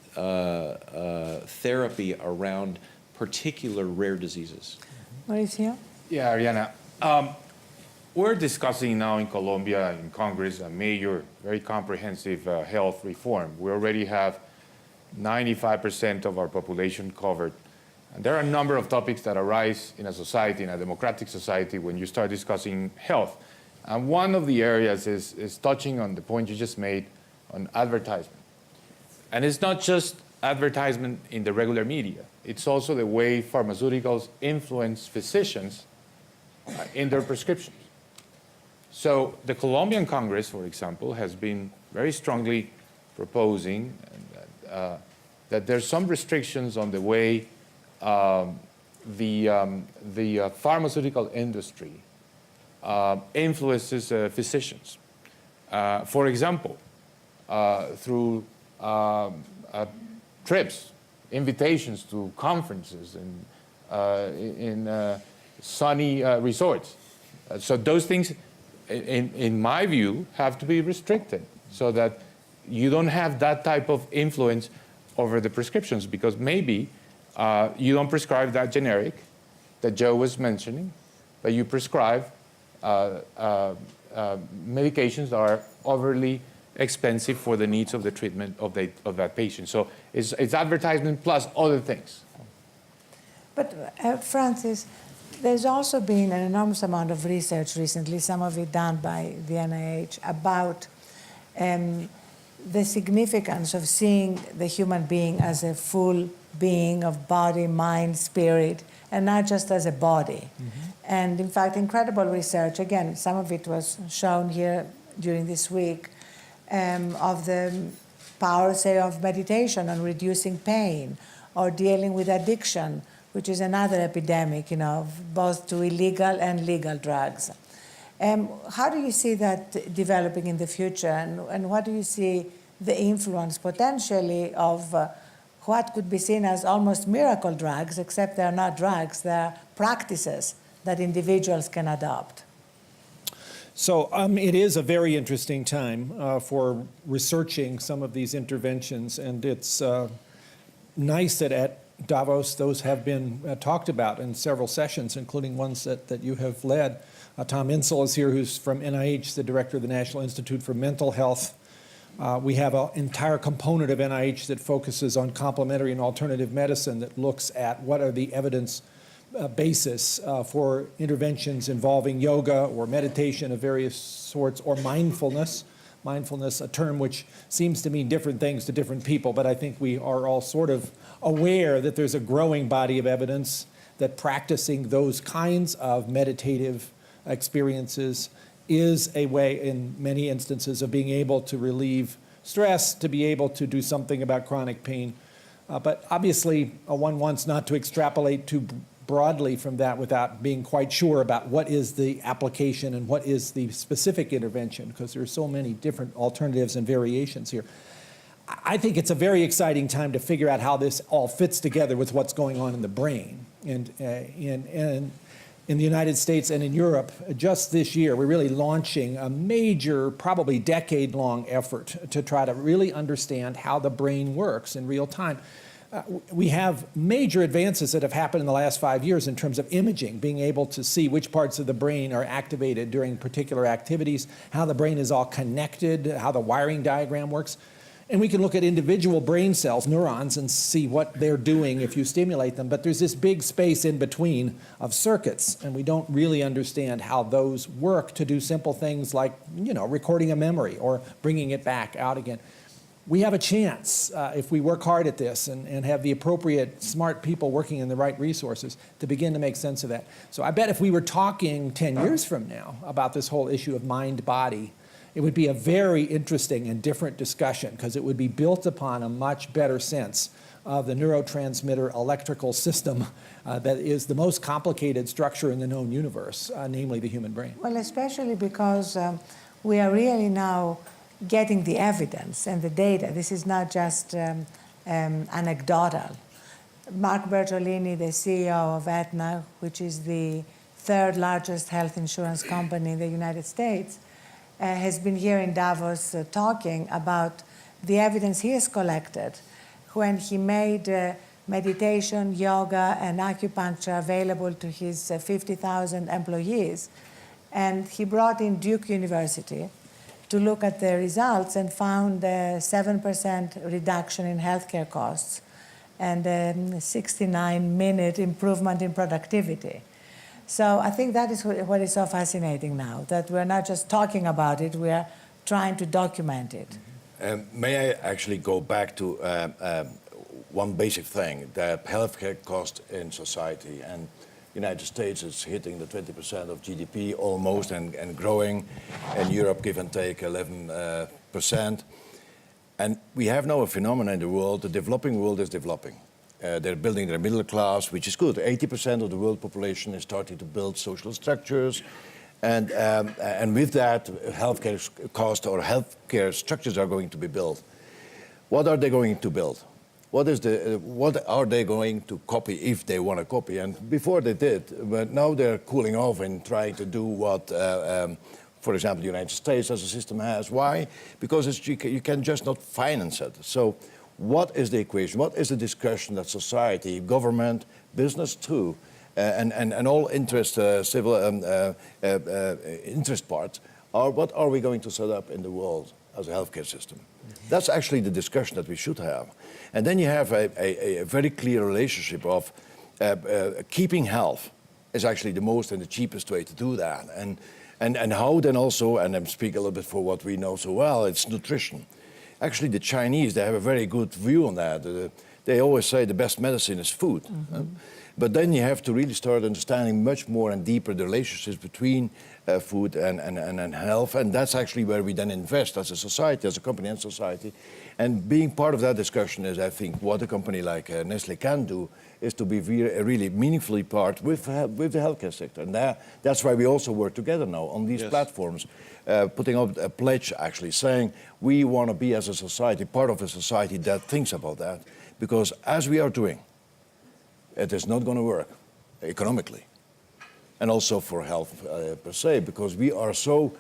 therapy around particular rare diseases. Mauricio? Yeah, Arianna. We're discussing now in Colombia, in Congress, a major, very comprehensive health reform. We already have 95% of our population covered. And there are a number of topics that arise in a society, in a democratic society, when you start discussing health. And one of the areas is touching on the point you just made on advertisement. And it's not just advertisement in the regular media. It's also the way pharmaceuticals influence physicians in their prescriptions. So the Colombian Congress, for example, has been very strongly proposing that there's some restrictions on the way the pharmaceutical industry influences physicians. For example, through trips, invitations to conferences in sunny resorts. So those things, in my view, have to be restricted so that you don't have that type of influence over the prescriptions, because maybe you don't prescribe that generic that Joe was mentioning, but you prescribe medications that are overly expensive for the needs of the treatment of that patient. So it's advertisement plus other things. But Francis, there's also been an enormous amount of research recently, some of it done by the NIH, about the significance of seeing the human being as a full being of body, mind, spirit, and not just as a body. Mm-hmm. And in fact, incredible research, again, some of it was shown here during this week, of the power, say, of meditation on reducing pain or dealing with addiction, which is another epidemic, both to illegal and legal drugs. How do you see that developing in the future, and what do you see the influence potentially of what could be seen as almost miracle drugs, except they're not drugs, they're practices that individuals can adopt? So it is a very interesting time for researching some of these interventions, and it's nice that at Davos those have been talked about in several sessions, including ones that you have led. Tom Insel is here, who's from NIH, the director of the National Institute for Mental Health. We have an entire component of NIH that focuses on complementary and alternative medicine that looks at what are the evidence basis for interventions involving yoga or meditation of various sorts, or mindfulness. Mindfulness, a term which seems to mean different things to different people, but I think we are all sort of aware that there's a growing body of evidence that practicing those kinds of meditative experiences is a way, in many instances, of being able to relieve stress, to be able to do something about chronic pain. But obviously, one wants not to extrapolate too broadly from that without being quite sure about what is the application and what is the specific intervention, because there are so many different alternatives and variations here. I think it's a very exciting time to figure out how this all fits together with what's going on in the brain. And in the United States and in Europe, just this year, we're really launching a major, probably decade-long effort to try to really understand how the brain works in real time. We have major advances that have happened in the last 5 years in terms of imaging, being able to see which parts of the brain are activated during particular activities, how the brain is all connected, how the wiring diagram works. And we can look at individual brain cells, neurons, and see what they're doing if you stimulate them. But there's this big space in between of circuits, and we don't really understand how those work to do simple things like, recording a memory or bringing it back out again. We have a chance, if we work hard at this and have the appropriate smart people working in the right resources, to begin to make sense of that. So I bet if we were talking 10 years from now about this whole issue of mind-body, it would be a very interesting and different discussion, because it would be built upon a much better sense of the neurotransmitter electrical system that is the most complicated structure in the known universe, namely the human brain. Well, especially because we are really now getting the evidence and the data. This is not just anecdotal. Mark Bertolini, the CEO of Aetna, which is the third largest health insurance company in the United States, has been here in Davos talking about the evidence he has collected when he made meditation, yoga, and acupuncture available to his 50,000 employees. And he brought in Duke University to look at the results and found a 7% reduction in healthcare costs and a 69-minute improvement in productivity. So I think that is what is so fascinating now, that we're not just talking about it, we are trying to document it. May I actually go back to one basic thing, that healthcare cost in society. And the United States is hitting the 20% of GDP almost and growing. In Europe, give and take 11%. And we have now a phenomenon in the world, the developing world is developing. They're building their middle class, which is good. 80% of the world population is starting to build social structures. And with that, healthcare cost or healthcare structures are going to be built. What are they going to build? What are they going to copy if they want to copy? And before they did, but now they're cooling off and trying to do what, for example, the United States as a system has. Why? Because you can just not finance it. So what is the equation? What is the discussion that society, government, business too, and all interest, civil interest parts, what are we going to set up in the world as a healthcare system? That's actually the discussion that we should have. And then you have a very clear relationship of keeping health is actually the most and the cheapest way to do that. And how then also, and I'm speaking a little bit for what we know so well, it's nutrition. Actually, the Chinese, they have a very good view on that. They always say the best medicine is food. Mm-hmm. But then you have to really start understanding much more and deeper the relationships between food and health. And that's actually where we then invest as a society, as a company and society. And being part of that discussion is, I think, what a company like Nestlé can do is to be really meaningfully part with the healthcare sector. And that's why we also work together now on these platforms, putting up a pledge actually saying we want to be as a society, part of a society that thinks about that. Because as we are doing, it is not going to work economically and also for health per se, because we are so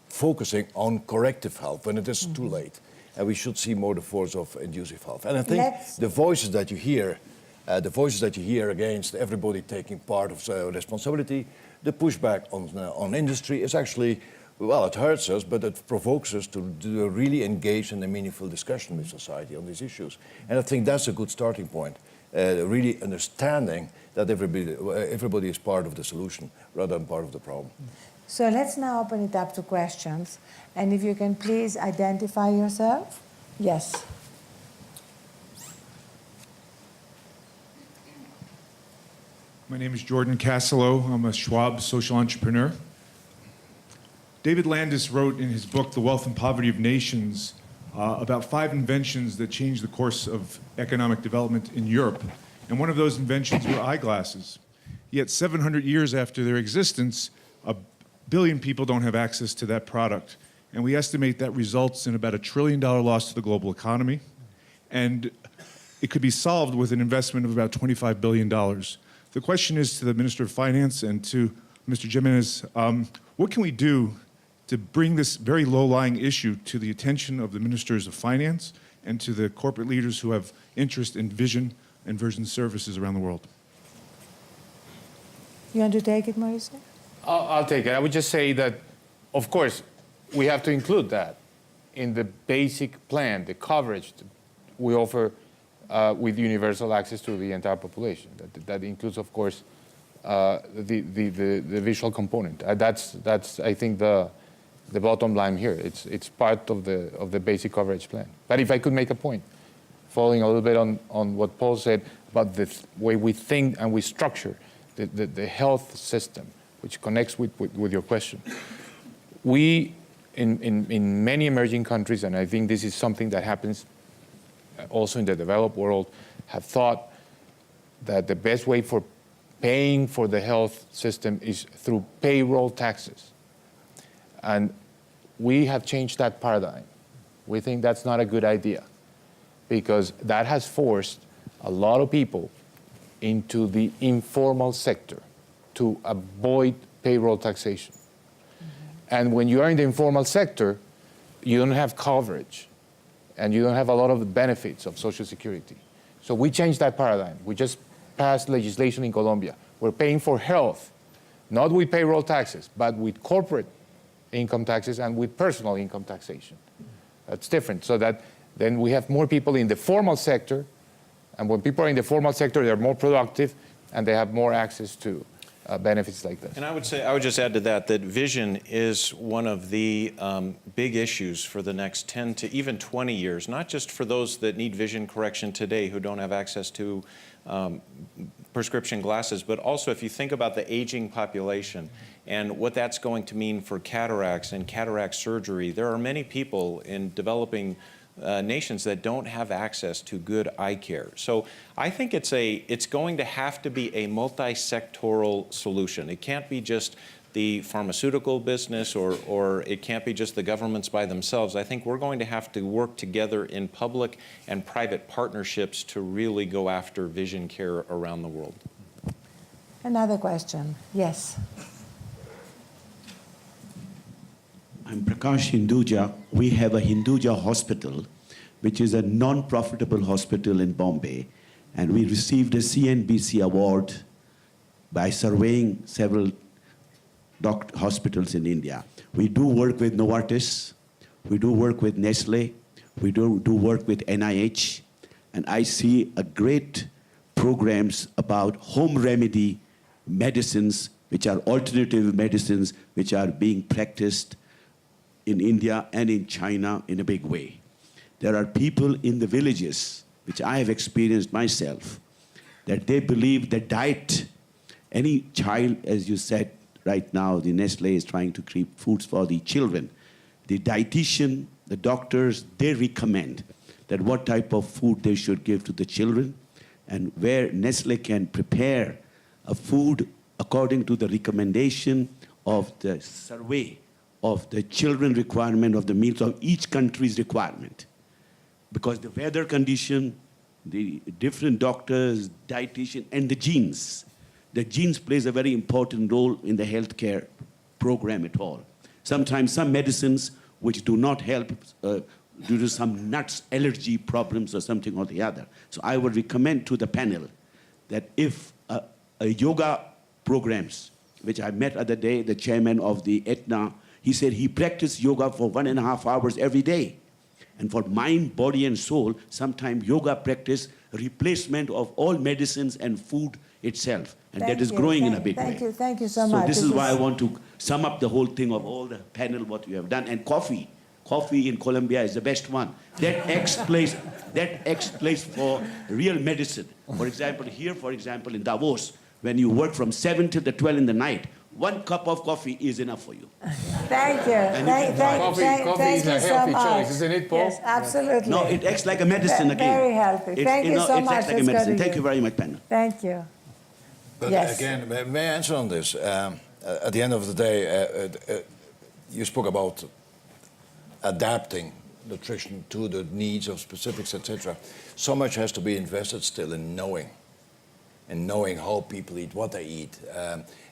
focusing on corrective health when it is too late. And we should see more the force of inducive health. And I think the voices that you hear against everybody taking part of responsibility, the pushback on industry is actually, well, it hurts us, but it provokes us to really engage in a meaningful discussion with society on these issues. And I think that's a good starting point, really understanding that everybody is part of the solution rather than part of the problem. So let's now open it up to questions. And if you can please identify yourself. Yes. My name is Jordan Cassello. I'm a Schwab social entrepreneur. David Landis wrote in his book, The Wealth and Poverty of Nations, about 5 inventions that changed the course of economic development in Europe. And one of those inventions were eyeglasses. Yet 700 years after their existence, 1 billion people don't have access to that product. And we estimate that results in about $1 trillion loss to the global economy. And it could be solved with an investment of about $25 billion. The question is to the Minister of Finance and to Mr. Jimenez, what can we do to bring this very low-lying issue to the attention of the Ministers of Finance and to the corporate leaders who have interest in vision and vision services around the world? You want to take it, Mauricio? I'll take it. I would just say that, of course, we have to include that in the basic plan, the coverage we offer with universal access to the entire population. That includes, of course, the visual component. That's I think the bottom line here. It's part of the basic coverage plan. But if I could make a point, following a little bit on what Paul said about the way we think and we structure the health system, which connects with your question. We, in many emerging countries, and I think this is something that happens also in the developed world, have thought that the best way for paying for the health system is through payroll taxes. And we have changed that paradigm. We think that's not a good idea because that has forced a lot of people into the informal sector to avoid payroll taxation. And when you are in the informal sector, you don't have coverage and you don't have a lot of the benefits of Social Security. So we changed that paradigm. We just passed legislation in Colombia. We're paying for health, not with payroll taxes, but with corporate income taxes and with personal income taxation. That's different. So that then we have more people in the formal sector, and when people are in the formal sector, they're more productive and they have more access to benefits like this. And I would just add to that vision is one of the big issues for the next 10 to even 20 years, not just for those that need vision correction today who don't have access to prescription glasses, but also if you think about the aging population and what that's going to mean for cataracts and cataract surgery. There are many people in developing nations that don't have access to good eye care. So I think it's going to have to be a multi-sectoral solution. It can't be just the pharmaceutical business or it can't be just the governments by themselves. I think we're going to have to work together in public and private partnerships to really go after vision care around the world. Another question. Yes. I'm Prakash Hinduja. We have a Hinduja hospital, which is a non-profitable hospital in Bombay. And we received a CNBC award by surveying several hospitals in India. We do work with Novartis. We do work with Nestle. We do work with NIH. And I see a great programs about home remedy medicines, which are alternative medicines, which are being practiced in India and in China in a big way. There are people in the villages, which I have experienced myself, that they believe that diet, any child, as you said right now, the Nestle is trying to create foods for the children. The dietitian, the doctors, they recommend that what type of food they should give to the children, and where Nestle can prepare a food according to the recommendation of the survey of the children requirement of the meals of each country's requirement. Because the weather condition, the different doctors, dietitian, and the genes. The genes plays a very important role in the healthcare program at all. Sometimes some medicines which do not help due to some nuts allergy problems or something or the other. So I would recommend to the panel that if a yoga programs, which I met other day, the chairman of the Etna, he said he practiced yoga for 1.5 hours every day. And for mind, body, and soul, sometimes yoga practice replacement of all medicines and food itself. And that is growing in a big way. Thank you so much. So this is why I want to sum up the whole thing of all the panel, what you have done. And coffee in Colombia is the best one. That explains for real medicine. For example, here, for example, in Davos, when you work from 7 till the 12 in the night, 1 cup of coffee is enough for you. Thank you. Thank Coffee is you a so healthy much. choice, isn't it, Paul? Yes, absolutely. No, it acts like a medicine again. Very healthy. Thank you so it much. acts like a Let's go to medicine. Thank you. you very much, panel. Thank you. But Yes. again, may I answer on this? At the end of the day, you spoke about adapting nutrition to the needs of specifics, etc. So much has to be invested still in knowing how people eat, what they eat,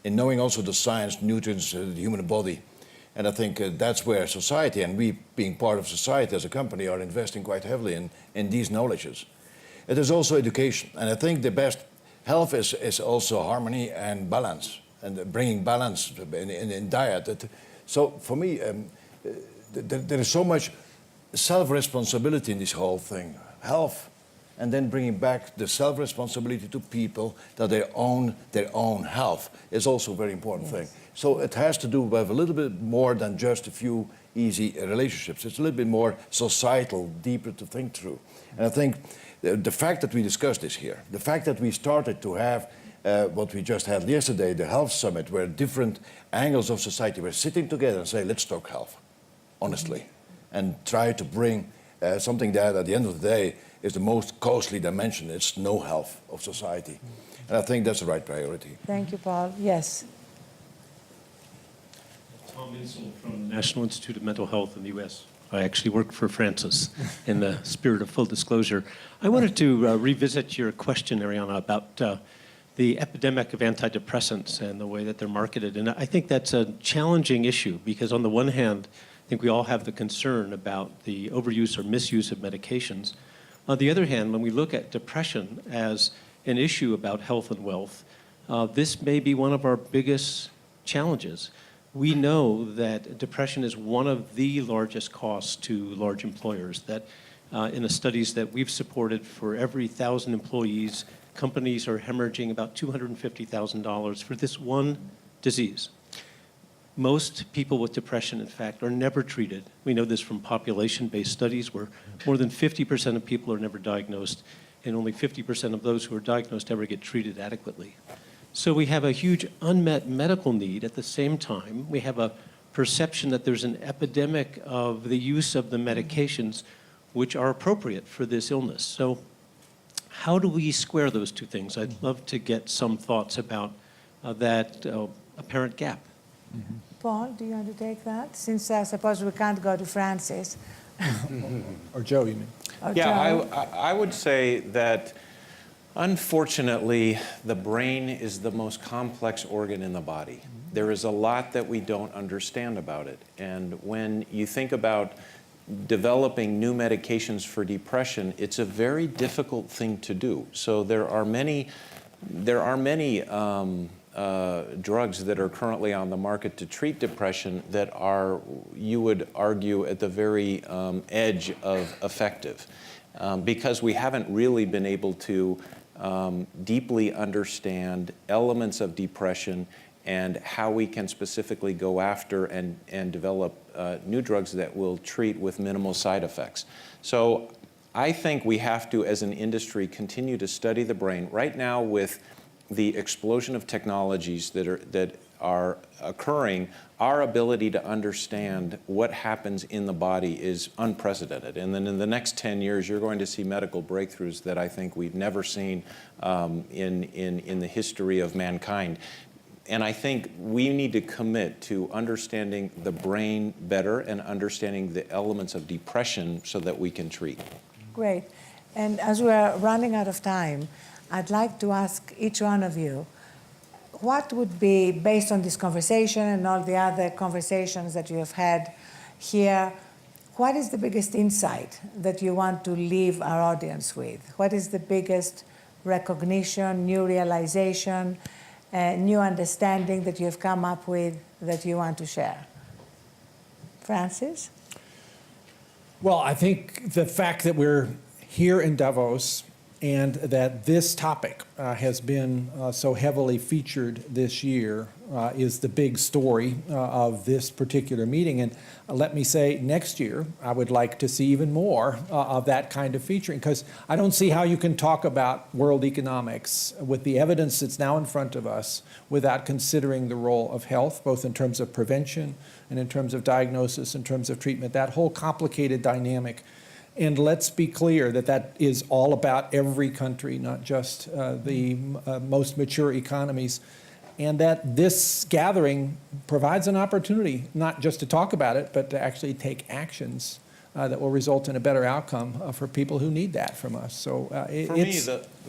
in knowing also the science, nutrients, the human body. And I think that's where society, and we being part of society as a company, are investing quite heavily in these knowledges. It is also education, and I think the best health is also harmony and balance, and bringing balance in diet. So for me, there is so much self-responsibility in this whole thing. Health, and then bringing back the self-responsibility to people that they own their own health is also a very important thing. So it has to do with a little bit more than just a few easy relationships. It's a little bit more societal, deeper to think through. And I think the fact that we discussed this here, the fact that we started to have what we just had yesterday, the health summit, where different angles of society were sitting together and say, let's talk health, honestly, and try to bring something that at the end of the day is the most costly dimension. It's no health of society. And I think that's the right priority. Thank you, Paul. Yes. Tom Insel from the National Institute of Mental Health in the U.S. I actually work for Francis in the spirit of full disclosure. I wanted to revisit your question, Arianna, about the epidemic of antidepressants and the way that they're marketed. And I think that's a challenging issue because on the one hand, I think we all have the concern about the overuse or misuse of medications. On the other hand, when we look at depression as an issue about health and wealth, this may be one of our biggest challenges. We know that depression is one of the largest costs to large employers, that in the studies that we've supported, for every 1,000 employees, companies are hemorrhaging about $250,000 for this one disease. Most people with depression, in fact, are never treated. We know this from population-based studies where more than 50% of people are never diagnosed, and only 50% of those who are diagnosed ever get treated adequately. So we have a huge unmet medical need. At the same time, we have a perception that there's an epidemic of the use of the medications which are appropriate for this illness. So how do we square those two things? I'd love to get some thoughts about that apparent gap. Mm-hmm. Paul, do you want to take that? Since I suppose we can't go to Francis. Or Joe, you mean? Or Yeah, Joe. I would say that unfortunately, the brain is the most complex organ in the body. There is a lot that we don't understand about it. And when you think about developing new medications for depression, it's a very difficult thing to do. So there are many drugs that are currently on the market to treat depression that are, you would argue, at the very edge of effective, because we haven't really been able to deeply understand elements of depression and how we can specifically go after and develop new drugs that will treat with minimal side effects. So I think we have to, as an industry, continue to study the brain. Right now, with the explosion of technologies that are occurring, our ability to understand what happens in the body is unprecedented. And then in the next 10 years, you're going to see medical breakthroughs that I think we've never seen in the history of mankind. And I think we need to commit to understanding the brain better and understanding the elements of depression so that we can treat. Great. And as we're running out of time, I'd like to ask each one of you, what would be, based on this conversation and all the other conversations that you have had here, what is the biggest insight that you want to leave our audience with? What is the biggest recognition, new realization, new understanding that you have come up with that you want to share? Francis? Well, I think the fact that we're here in Davos and that this topic has been so heavily featured this year is the big story of this particular meeting. And let me say, next year, I would like to see even more of that kind of featuring, because I don't see how you can talk about world economics with the evidence that's now in front of us without considering the role of health, both in terms of prevention and in terms of diagnosis, in terms of treatment, that whole complicated dynamic. And let's be clear that that is all about every country, not just the most mature economies. And that this gathering provides an opportunity not just to talk about it, but to actually take actions that will result in a better outcome for people who need that from us. So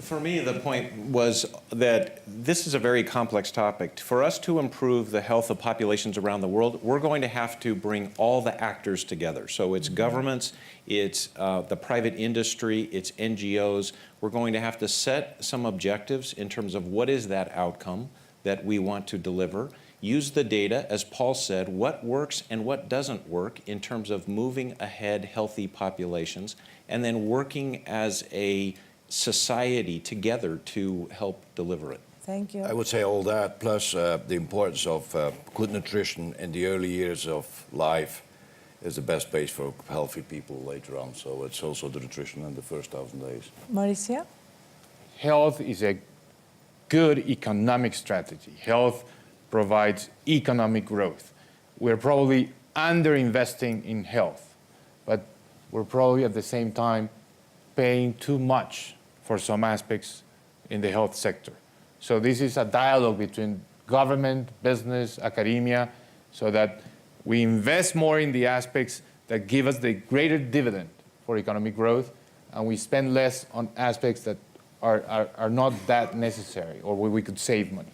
For me, the point was that this is a very complex topic. For us to improve the health of populations around the world, we're going to have to bring all the actors together. So it's governments, it's the private industry, it's NGOs. We're going to have to set some objectives in terms of what is that outcome that we want to deliver. Use the data, as Paul said, what works and what doesn't work in terms of moving ahead healthy populations, and then working as a society together to help deliver it. Thank you. I would say all that, plus the importance of good nutrition in the early years of life is the best base for healthy people later on. So it's also the nutrition in the first 1,000 days. Mauricio? Health is a good economic strategy. Health provides economic growth. We're probably underinvesting in health, but we're probably at the same time paying too much for some aspects in the health sector. So this is a dialogue between government, business, academia, so that we invest more in the aspects that give us the greater dividend for economic growth, and we spend less on aspects that are not that necessary, or where we could save money.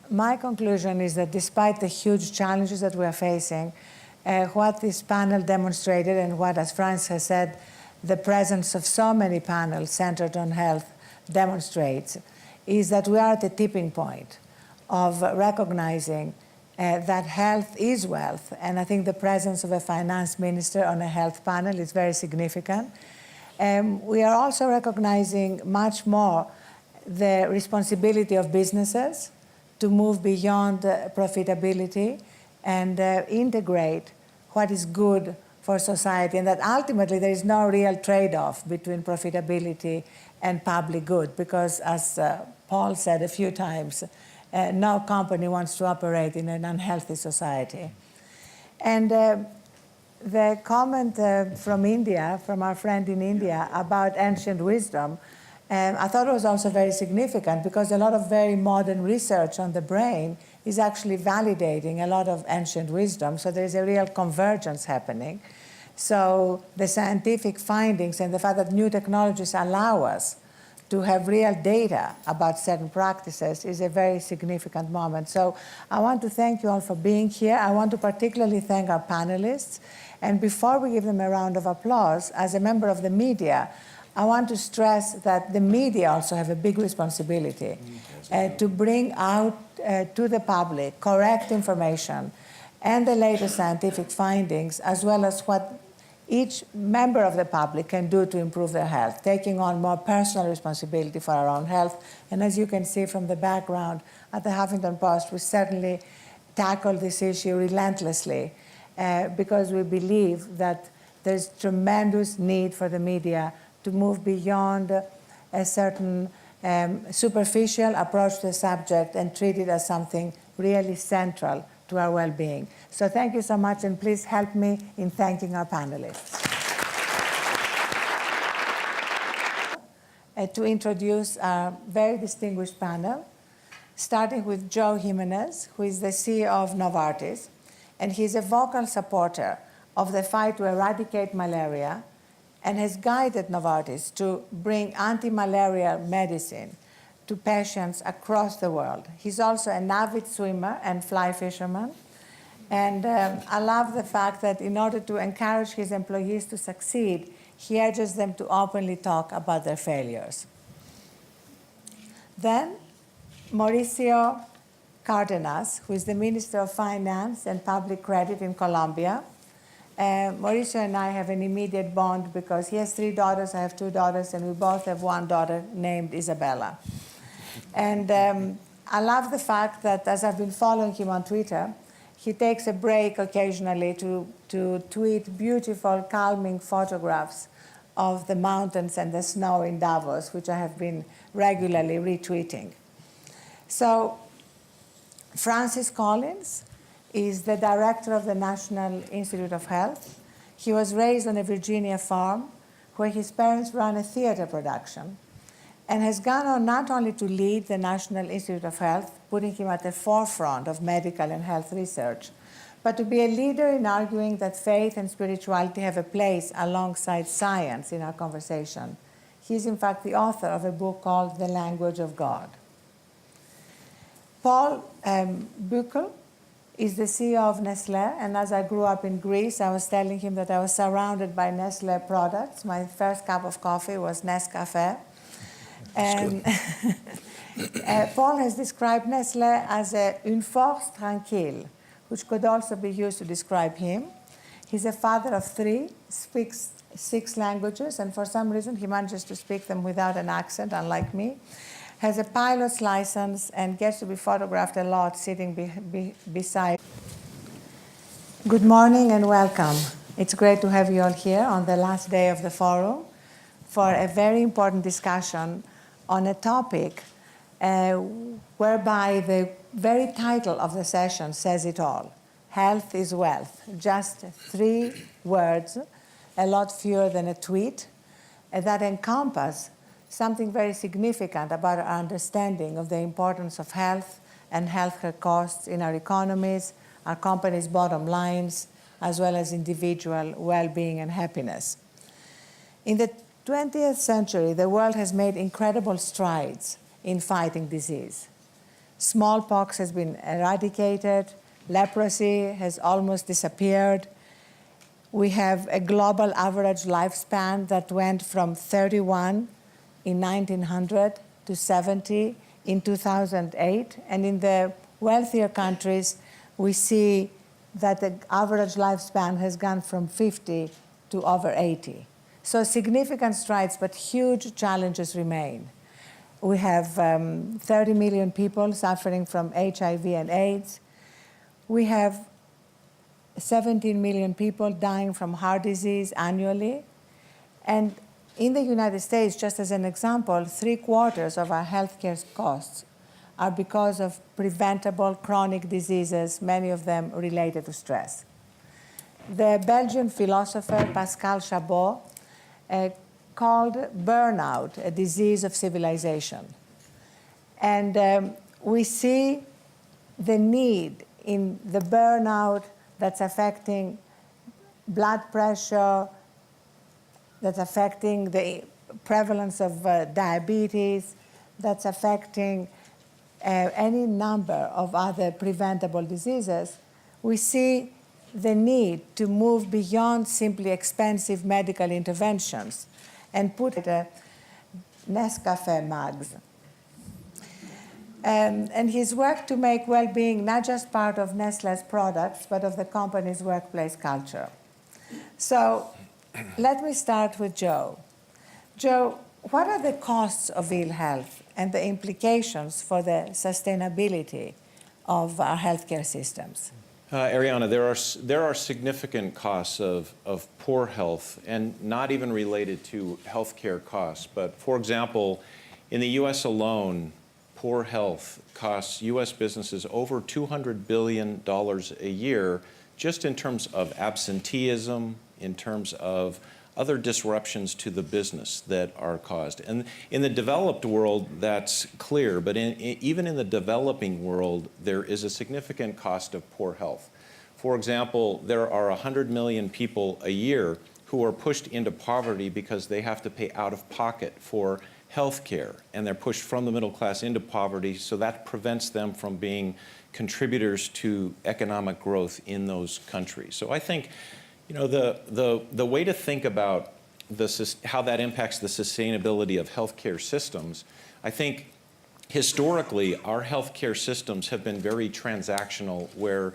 My conclusion is that despite the huge challenges that we are facing, what this panel demonstrated, and what, as Franz has said, the presence of so many panels centered on health demonstrates, is that we are at a tipping point of recognizing that health is wealth. And I think the presence of a finance minister on a health panel is very significant. We are also recognizing much more the responsibility of businesses to move beyond profitability and integrate what is good for society, and that ultimately there is no real trade-off between profitability and public good, because as Paul said a few times, no company wants to operate in an unhealthy society. And the comment from India, from our friend in India, about ancient wisdom, I thought it was also very significant, because a lot of very modern research on the brain is actually validating a lot of ancient wisdom. So there's a real convergence happening. So the scientific findings and the fact that new technologies allow us to have real data about certain practices is a very significant moment. So I want to thank you all for being here. I want to particularly thank our panelists. And before we give them a round of applause, as a member of the media, I want to stress that the media also have a big responsibility to bring out to the public correct information and the latest scientific findings, as well as what each member of the public can do to improve their health, taking on more personal responsibility for our own health. And as you can see from the background at the Huffington Post, we certainly tackle this issue relentlessly because we believe that there's tremendous need for the media to move beyond a certain superficial approach to the subject and treat it as something really central to our well-being. So thank you so much, and please help me in thanking our panelists. To introduce our very distinguished panel, starting with Joe Jimenez, who is the CEO of Novartis, and he's a vocal supporter of the fight to eradicate malaria, and has guided Novartis to bring anti-malaria medicine to patients across the world. He's also an avid swimmer and fly fisherman. And I love the fact that in order to encourage his employees to succeed, he urges them to openly talk about their failures. Then, Mauricio Cardenas, who is the Minister of Finance and Public Credit in Colombia, Mauricio and I have an immediate bond because he has 3 daughters, I have 2 daughters, and we both have 1 daughter named Isabella. And I love the fact that as I've been following him on Twitter, he takes a break occasionally to tweet beautiful, calming photographs of the mountains and the snow in Davos, which I have been regularly retweeting. So Francis Collins is the director of the National Institute of Health. He was raised on a Virginia farm where his parents ran a theater production and has gone on not only to lead the National Institute of Health, putting him at the forefront of medical and health research, but to be a leader in arguing that faith and spirituality have a place alongside science in our conversation. He's in fact the author of a book called The Language of God. Paul Buchel is the CEO of Nestlé, and as I grew up in Greece, I was telling him that I was surrounded by Nestlé products. My first cup of coffee was Nescafé. And Paul has described Nestlé as une force tranquille, which could also be used to describe him. He's a father of 3, speaks 6 languages, and for some reason he manages to speak them without an accent, unlike me. Has a pilot's license and gets to be photographed a lot sitting beside. Good morning and welcome. It's great to have you all here on the last day of the forum for a very important discussion on a topic whereby the very title of the session says it all. Health is wealth. Just 3 words, a lot fewer than a tweet, that encompass something very significant about our understanding of the importance of health and healthcare costs in our economies, our companies' bottom lines, as well as individual well-being and happiness. In the 20th century, the world has made incredible strides in fighting disease. Smallpox has been eradicated, leprosy has almost disappeared. We have a global average lifespan that went from 31 in 1900 to 70 in 2008. And in the wealthier countries, we see that the average lifespan has gone from 50 to over 80. So significant strides, but huge challenges remain. We have 30 million people suffering from HIV and AIDS. We have 17 million people dying from heart disease annually. And in the United States, just as an example, 3/4 of our healthcare costs are because of preventable chronic diseases, many of them related to stress. The Belgian philosopher Pascal Chabot called burnout a disease of civilization. And we see the need in the burnout that's affecting blood pressure, that's affecting the prevalence of diabetes, that's affecting any number of other preventable diseases. We see the need to move beyond simply expensive medical interventions and put Nescafé mugs. And his work to make well-being not just part of Nestlé's products, but of the company's workplace culture. So let me start with Joe. Joe, what are the costs of ill health and the implications for the sustainability of our healthcare systems? Arianna, there are significant costs of poor health, and not even related to healthcare costs. But for example, in the U.S. alone, poor health costs U.S. businesses over $200 billion a year, just in terms of absenteeism, in terms of other disruptions to the business that are caused. And in the developed world, that's clear, but even in the developing world, there is a significant cost of poor health. For example, there are 100 million people a year who are pushed into poverty because they have to pay out of pocket for health care, and they're pushed from the middle class into poverty, so that prevents them from being contributors to economic growth in those countries. So I think, you know, the way to think about how that impacts the sustainability of healthcare systems, I think historically our healthcare systems have been very transactional, where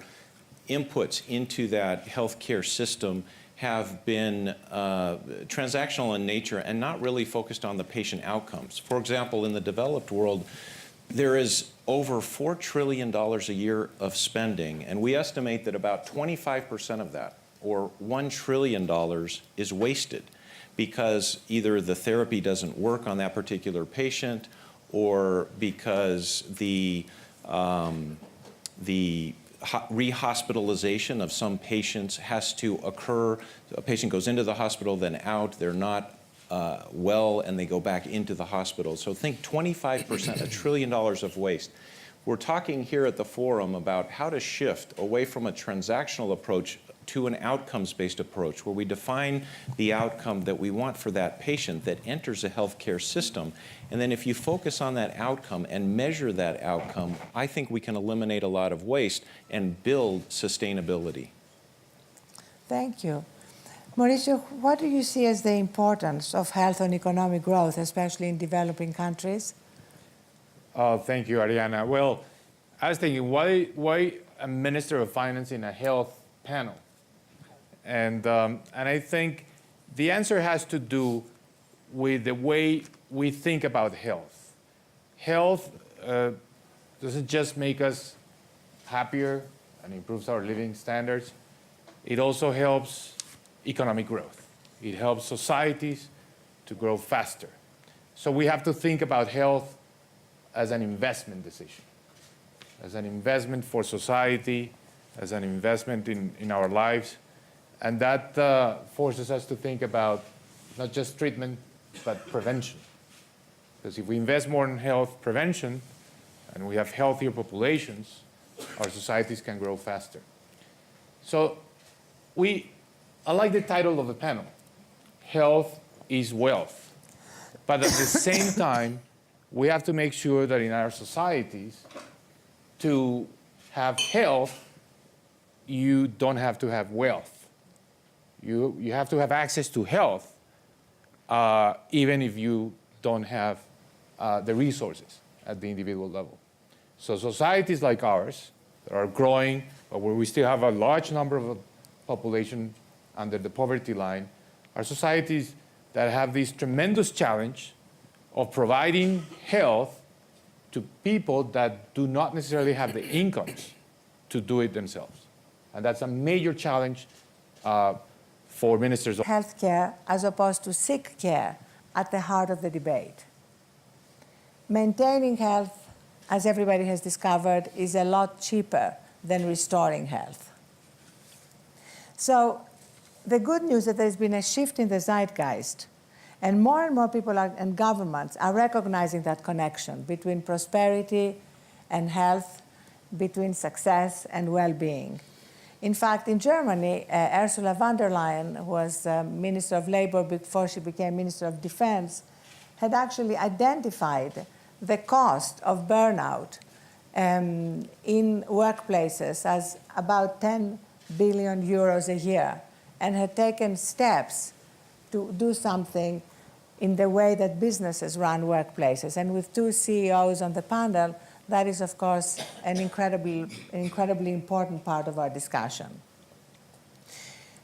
inputs into that healthcare system have been transactional in nature and not really focused on the patient outcomes. For example, in the developed world, there is over $4 trillion a year of spending, and we estimate that about 25% of that, or $1 trillion, is wasted because either the therapy doesn't work on that particular patient, or because the rehospitalization of some patients has to occur. A patient goes into the hospital, then out, they're not well, and they go back into the hospital. So think 25%, $1 trillion of waste. We're talking here at the forum about how to shift away from a transactional approach to an outcomes-based approach, where we define the outcome that we want for that patient that enters a healthcare system. And then if you focus on that outcome and measure that outcome, I think we can eliminate a lot of waste and build sustainability. Thank you. Mauricio, what do you see as the importance of health and economic growth, especially in developing countries? Thank you, Arianna. Well, I was thinking, why a Minister of Finance in a health panel? And I think the answer has to do with the way we think about health. Health doesn't just make us happier and improves our living standards. It also helps economic growth. It helps societies to grow faster. So we have to think about health as an investment decision, as an investment for society, as an investment in our lives. And that forces us to think about not just treatment, but prevention. Because if we invest more in health prevention, and we have healthier populations, our societies can grow faster. So I like the title of the panel, Health is Wealth. But at the same time, we have to make sure that in our societies, to have health, you don't have to have wealth. You have to have access to health, even if you don't have the resources at the individual level. So societies like ours that are growing, but where we still have a large number of population under the poverty line, are societies that have this tremendous challenge of providing health to people that do not necessarily have the incomes to do it themselves. And that's a major challenge for ministers of healthcare as opposed to sick care at the heart of the debate. Maintaining health, as everybody has discovered, is a lot cheaper than restoring health. So the good news is that there's been a shift in the zeitgeist, and more people and governments are recognizing that connection between prosperity and health, between success and well-being. In fact, in Germany, Ursula von der Leyen, who was Minister of Labor before she became Minister of Defense, had actually identified the cost of burnout in workplaces as about 10 billion euros a year, and had taken steps to do something in the way that businesses run workplaces. And with two CEOs on the panel, that is, of course, an incredibly important part of our discussion.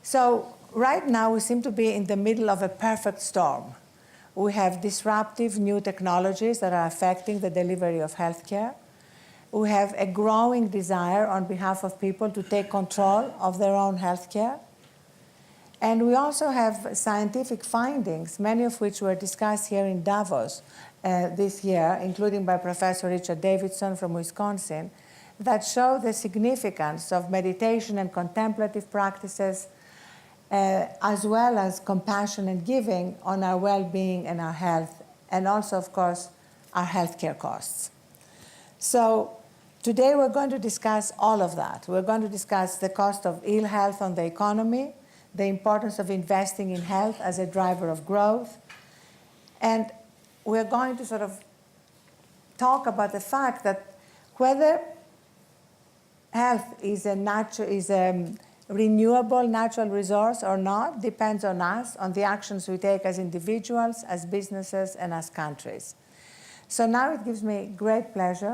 So right now, we seem to be in the middle of a perfect storm. We have disruptive new technologies that are affecting the delivery of healthcare. We have a growing desire on behalf of people to take control of their own healthcare. And we also have scientific findings, many of which were discussed here in Davos this year, including by Professor Richard Davidson from Wisconsin, that show the significance of meditation and contemplative practices, as well as compassion and giving on our well-being and our health, and also, of course, our healthcare costs. So today we're going to discuss all of that. We're going to discuss the cost of ill health on the economy, the importance of investing in health as a driver of growth, and we're going to sort of talk about the fact that whether health is a renewable natural resource or not depends on us, on the actions we take as individuals, as businesses, and as countries. So now it gives me great pleasure